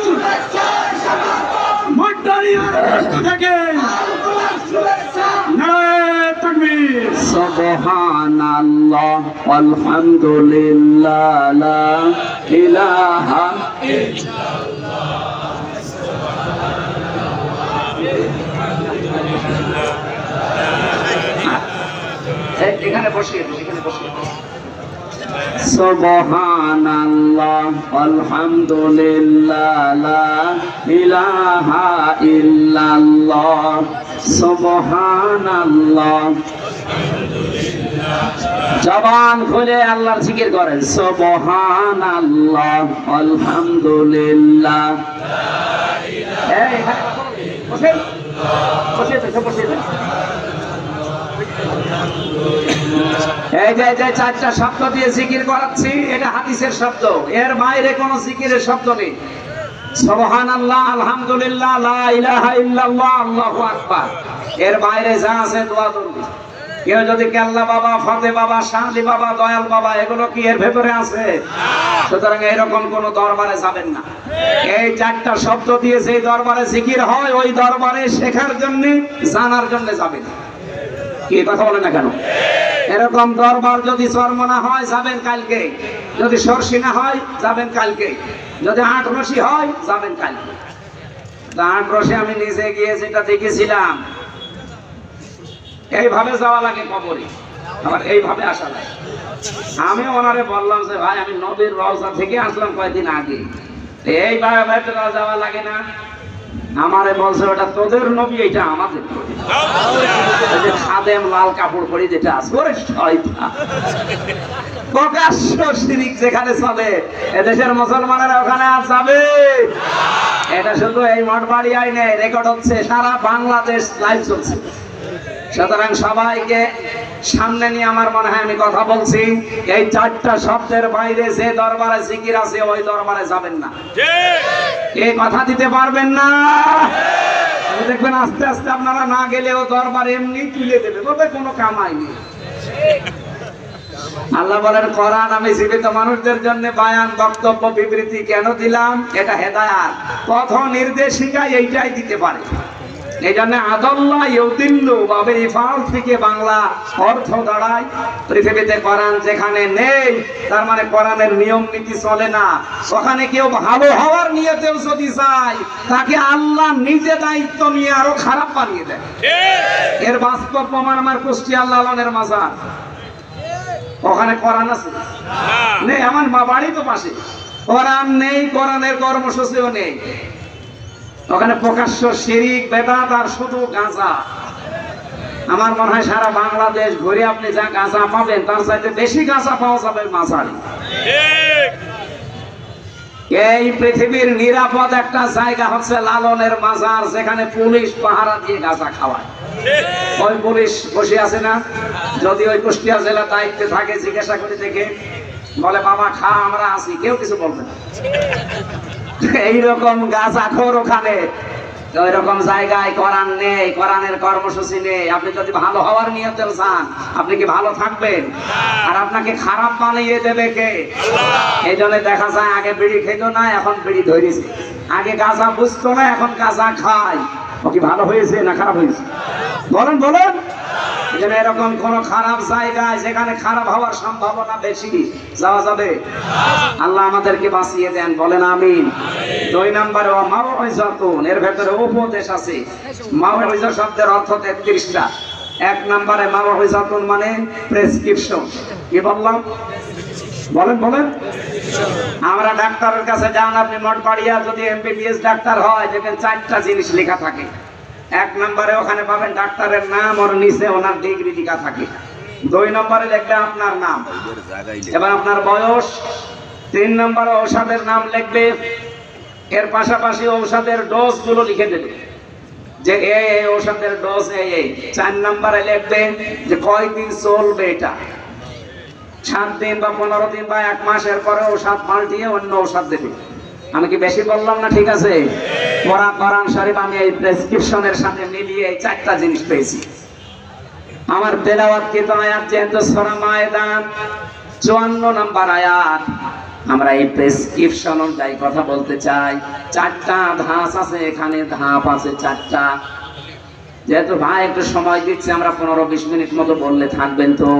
মঠবাড়িয়ার পক্ষ থেকে নারে তাকবীর। সুবহানাল্লাহ আলহামদুলিল্লাহ লা ইলাহা এখানে বসে সুবহানাল্লাহ আলহামদুলিল্লাহ লা ইলাহা ইল্লাল্লাহ সুবহানাল্লাহ। জবান খুলে আল্লাহর জিকির করেন, সুবহানাল্লাহ আলহামদুলিল্লাহ। এই যে চারটা শব্দ দিয়ে জিকির করাচ্ছি, এটা হাদিসের শব্দ, এর বাইরে কোনো জিকিরের শব্দ নেই। সুবহানাল্লাহ আলহামদুলিল্লাহ লা ইলাহা ইল্লাল্লাহ আল্লাহু আকবার, এর বাইরে যা আছে দোয়া করবে। কেউ যদি কেল্লা বাবা, ফতে বাবা, শাহলি বাবা, দয়াল বাবা, এগুলো কি এর ভেতরে আছে? সুতরাং এরকম কোন দরবারে যাবেন না। এই চারটা শব্দ দিয়ে যে দরবারে জিকির হয়, ওই দরবারে শেখার জন্য, জানার জন্য যাবেন। কি কথা বলেন না কেন? এরকম দরবার যদি চরমনা হয় যাবেন কালকে, যদি সরসি না হয় যাবেন কালকে, যদি আটরসি হয় যাবেন কালকে। আটরসি আমি নিজে গিয়ে যেটা দেখেছিলাম, এইভাবে যাওয়া লাগে কবরে, আবার এইভাবে আসা লাগে। আমি ওনারে বললাম যে ভাই আমি নবীর রওজা থেকে আসলাম কয়েকদিন আগে, এইভাবে যাওয়া লাগে না। আমারে বলছে ওটা তোদের নবী, এটা আমাদের নবী। খাদেম লাল কাপড় পরে যেটা আছে, ওরে শয়তান, প্রকাশ্য শিরিক যেখানে চলে, এদেশের মুসলমানেরা ওখানে আর যাবে? এটা শুধু এই মঠবাড়িয়ায় নেই, রেকর্ড হচ্ছে, সারা বাংলাদেশ লাইভ চলছে। সুতরাং সবাইকে সামনে নিয়ে আমার মনে হয় আমি কথা বলছি, এই চারটা শব্দের বাইরে যে দরবারে জিকির আছে ওই দরবারে যাবেন না। এই কথা দিতে পারবেন না? দেখবেন আস্তে আস্তে আপনারা না গেলেও দরবার এমনি তুলে দেবে, তবে কোনো কামাই নেই। আল্লাহ বলেন কোরআন আমি জীবিত মানুষদের জন্য বায়ান, বক্তব্য, বিবৃতি কেন দিলাম? এটা হেদায়াত, পথ নির্দেশিকা, এইটাই দিতে পারে। এই জন্য আদাল্লাহ ইউদিল্লু বাবে ইফাল থেকে বাংলা অর্থ দাঁড়ায় পৃথিবীতে কোরআন যেখানে নেই, তার মানে কোরআনের নিয়ম নীতি চলে না। ওখানে কেউ ভালো হওয়ার নিয়তেও যদি চায়, তাকে আল্লাহ নিজে দায়িত্ব নিয়ে আরো খারাপ বানিয়ে দেয়। এর বাস্তব প্রমাণ আমার কুষ্টিয়া লালনের মাজার, ওখানে কোরআন আছে নেই? আমার মা বাড়ি তো পাশে, কোরআন নেই, কোরআনের কর্মসূচিও নেই। ওখানে প্রকাশ্য শিরিক, বেদাত আর শুধু গাঁজা। আমার মনে হয় সারা বাংলাদেশ ঘুরে আপনি যা গাঁজা পাবেন, তার চাইতে বেশি গাঁজা পাওয়া যাবে মাঝারি। এই পৃথিবীর নিরাপদ একটা জায়গা হচ্ছে লালনের মাজার, যেখানে পুলিশ পাহারা দিয়ে গাঁজা খাওয়ায়। ওই পুলিশ বসে আছে না, যদি ওই কুষ্টিয়া জেলা দায়িত্বে থাকে, জিজ্ঞাসা করে দেখে, বলে বাবা খা, আমরা আছি, কেউ কিছু বলবে না। এইরকম গাঁজাখোর ওখানে, ওই রকম জায়গায় কোরআন নেই, কোরআনের কর্মসূচি নেই। আপনি যদি ভালো হওয়ার নিয়তে চান, আপনি কি ভালো থাকবেন? আর আপনাকে খারাপ বানিয়ে দেবে কে? এই জন্য দেখা যায় আগে বিড়ি খেত না, এখন বিড়ি ধরেছে। আগে গাঁজা বুঝতো না, এখন গাঁজা খায়। ও কি ভালো হয়েছে না খারাপ হয়েছে? বলেন বলেন। এখানে এরকম কোন খারাপ জায়গায় যেখানে খারাপ হওয়ার সম্ভাবনা বেশি যাওয়া যাবে? আল্লাহ আমাদেরকে বাঁচিয়ে দেন, বলেন আমিন। 2 নম্বরে মাউইযাতুন, এর ভেতরে উপদেশ আছে। মাউইযা শব্দের অর্থ 33টা। 1 নম্বরে মাউইযাতুন মানে প্রেসক্রিপশন। কি বললাম? বলেন বলেন। আমরা ডাক্তারের কাছে যান, আপনি মঠবাড়িয়া যদি এমবিবিএস ডাক্তার হয়, দেখেন 4টা জিনিস লেখা থাকে। 1 নম্বরে ওখানে পাবেন ডাক্তারের নাম, ওর নিচে ওনার ডিগ্রি লেখা থাকে। 2 নম্বরে লিখবে আপনার নাম, এবার আপনার বয়স। 3 নম্বরে ঔষধের নাম লিখবে, এর পাশাপাশি ঔষধের ডোজ গুলো লিখে দেবে, যে এই ঔষধের ডোজ এই। 4 নম্বরে লিখবে যে কয়দিন চলবে এটা। 7 দিন বা 15 দিন বা 1 মাসের পরে ঔষধ পাল্টিয়ে অন্য ঔষধ দেবে। আমি কি বেশি বললাম না? ঠিক আছে, কোরআন শরীফ আমি এই প্রেসক্রিপশনের সাথে মিলিয়ে 4টা জিনিস পেয়েছি। আমার তেলাওয়াতকৃত আয়াত যেহেতু সূরা মায়েদা 54 নম্বর আয়াত, আমরা এই প্রেসক্রিপশন অনুযায়ী কথা বলতে চাই। 4টা ধাপ আছে, এখানে ধাপ আছে 4টা। যেহেতু ভাই একটু সময় দিচ্ছে, আমরা 15-20 মিনিট মতো বললে থাকবেন তো?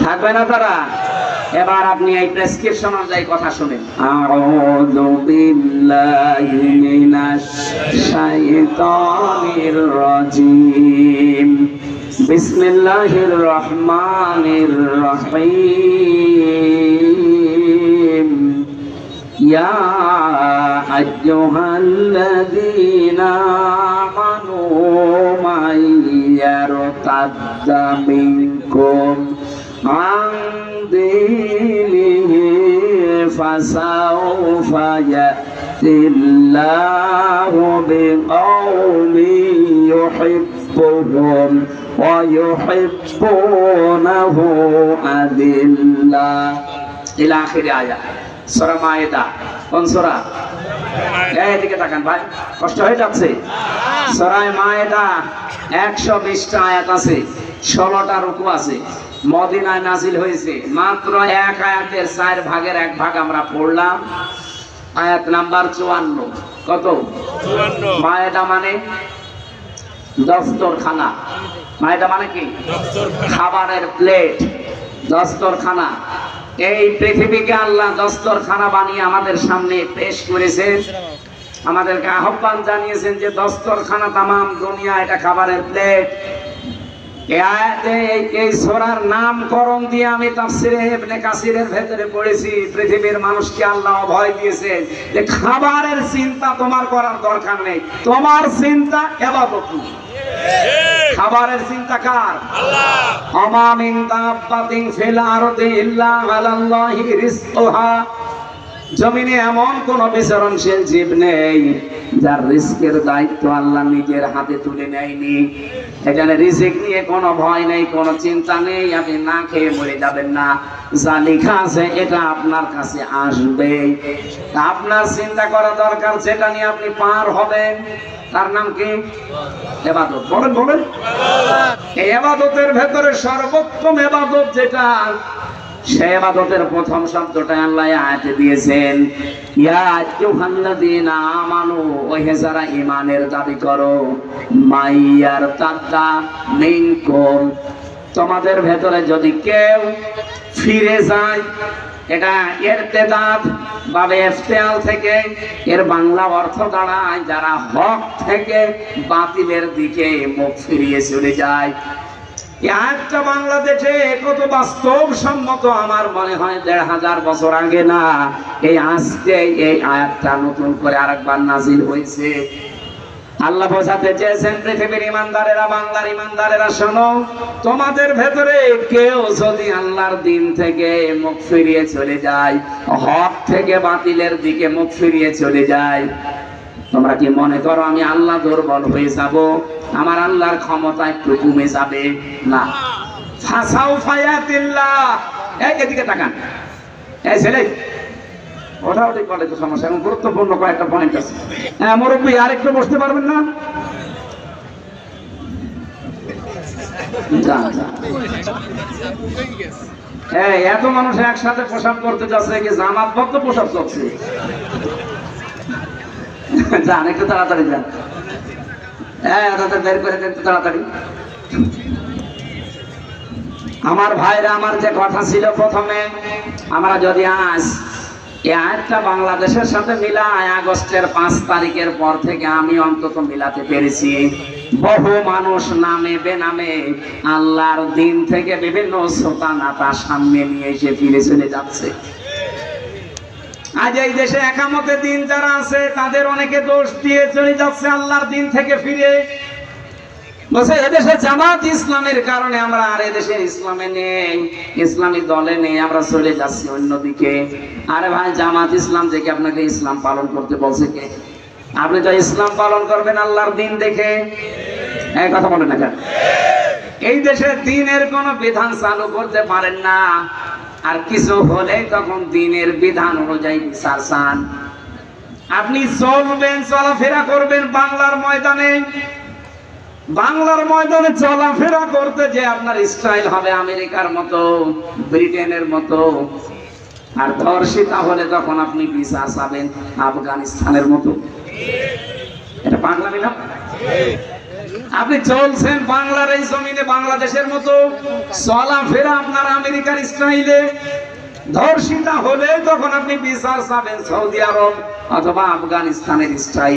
থাকবেন আপনারা? এবার আপনি এই প্রেসক্রিপশন অনুযায়ী কথা শুনেন। আউযু বিল্লাহি মিনাশ শাইতানির রাজিম, বিসমিল্লাহির রহমানির রহিম। ইয়া আইয়ুহাল্লাযীনা আমানু মাইয়ারতাদ্দা মিনকুম আন দীনিহি ফাসাউফা ইয়াতিল্লাহু বিকওমিন ইউহিব্বুহুম ওয়া ইউহিব্বুনাহু আযিল্লাহ ইলা আখির আয়াত। সূরা মায়েদা। কোন সূরা? এইদিকে তাকান ভাই, কষ্ট হয়ে যাচ্ছে। সূরা মায়েদা 120টা আয়াত আছে, 16টা রুকু আছে। মদিনায় নাজিল হয়েছে। মাত্র 1 আয়াতের 4 ভাগের 1 ভাগ আমরা পড়লাম। আয়াত নাম্বার 54। কত? 54। মায়েদা মানে দস্তরখানা। মায়েদা মানে কি? খাবারের প্লেট, দস্তরখানা। এই পৃথিবীকে আল্লাহ দস্তরখানা বানিয়ে আমাদের সামনে পেশ করেছেন। আমাদেরকে আহ্বান জানিয়েছেন যে দস্তরখানা তামাম দুনিয়া এটা খাবারের প্লেট। এই সূরার নামকরণ দিয়ে আমি তাফসীরে ইবনে কাসিরের ভেতরে পড়েছি, পৃথিবীর মানুষকে আল্লাহ ভয় দিয়েছেন যে খাবারের চিন্তা তোমার করার দরকার নেই, তোমার চিন্তা ইবাদত। খাবারের চিন্তা কার? আল্লাহ। আমা মিন দাব্বাতিন ফিল আরদি ইল্লা আলাল্লাহি রিজকুহা। জমিনে এমন কোন বিচরণশীল জীব নেই যার রিজকের দায়িত্ব আল্লাহ নিজের হাতে তুলে নেয়নি। এখানে রিজিক নিয়ে কোনো ভয় নেই, কোনো চিন্তা নেই। আপনি না খেয়ে মরে যাবেন না, যা লেখা আছে এটা আপনার কাছে আসবে। আপনার চিন্তা করা দরকার যেটা নিয়ে আপনি পার হবেন, তার নাম কি? ইবাদত। বলেন বলেন। এই ইবাদতের ভেতরে সর্বোত্তম ইবাদত যেটা, সেই ইবাদতের প্রথম শব্দটা আল্লাহ আয়াতে দিয়েছেন, ইয়া আইয়ুহাল্লাযীনা আমানু, ওহে যারা ঈমানের দাবি করো, মাইয়ারতাদ্দা মিনকুম, তোমাদের ভেতরে যদি কেউ ফিরে যায়। এটা ইরতিদাদ বাবে ইফতিআল থেকে, এর বাংলা অর্থ দাঁড়ায় যারা হক থেকে বাতিলের দিকে মুখ ফিরিয়ে চলে যায়। এই আয়াতটা বাংলাদেশে কত বাস্তবসম্মত আমার মনে হয় ১৫০০ বছর আগে না, এই আজকে এই আয়াতটা নতুন করে আরেকবার নাজিল হয়েছে। আল্লাহ বোঝাতে চেয়েছেন পৃথিবীর ইমানদারেরা, বাংলার ইমানদারেরা, শোনো, তোমাদের ভেতরে কেউ যদি আল্লাহর দিন থেকে মুখ ফিরিয়ে চলে যায়, হক থেকে বাতিলের দিকে মুখ ফিরিয়ে চলে যায়, তোমরা কি মনে করো আমি আল্লাহ দুর্বল হয়ে যাব? আমার আল্লাহর ক্ষমতা একটু কমে যাবে? না। ফাসাউফা ইয়াতিল্লাহ। এদিকে তাকান, এই ছেলে ওটা ওটাই বলে তো সমস্যা। এবং গুরুত্বপূর্ণ কয়েকটা পয়েন্ট আছে। হ্যাঁ মুরব্বী, আর একটু বসতে পারবেন না? এত মানুষ একসাথে পোশাক করতে যাচ্ছে কি জামাতবদ্ধ পোশাক চলছে? যান একটু তাড়াতাড়ি যান। হ্যাঁ তাদের বের করে দেন তাড়াতাড়ি। আমার ভাইরা, আমার যে কথা ছিল প্রথমে, আমরা যদি আজ এই আয়াতটা বাংলাদেশের সাথে মিলাই, আগস্টের 5 তারিখের পর থেকে আমি অন্তত মিলাতে পেরেছি। বহু মানুষ নামে বেনামে আল্লাহর দিন থেকে বিভিন্ন শ্রোতা নাতা সামনে নিয়ে এসে ফিরে চলে যাচ্ছে। আজ এই দেশে একামতের দিন যারা আছে তাদের অনেকে দোষ দিয়ে চলে যাচ্ছে আল্লাহর দিন থেকে ফিরে। বলছে এদেশে জামাত ইসলামের কারণে আমরা আর এদেশে ইসলামে নেই, ইসলামী দলে নেই, আমরা চলে যাচ্ছি অন্যদিকে। আরে ভাই, জামাত ইসলাম দেখে আপনাকে ইসলাম পালন করতে বলছে কে? আপনি তো ইসলাম পালন করবেন আল্লাহর দিন দেখে। এই কথা বলেন না কেন? এই দেশে দ্বীনের কোন বিধান চালু করতে পারেন না, আর কিছু হলে তখন দ্বীনের বিধান অনুযায়ী বিচার চান। আপনি চলবেন, চলাফেরা করবেন বাংলার ময়দানে, বাংলার ময়দানে চলাফেরা করতে যে আপনার স্টাইল হবে আমেরিকার মতো, ব্রিটেনের মতো, আর ধর্ষিতা হলে তখন আপনি বিচার চাবেন আফগানিস্তানের মতো। এটা পাগলামি না? আপনি চলছেন বাংলার এই জমিনে বাংলাদেশের মতো, চলাফেরা আপনার আমেরিকার স্টাইলে, ধর্ষিতা হলে তখন আপনি বিচার চাবেন সৌদি আরব অথবা আফগানিস্তানের স্টাইল।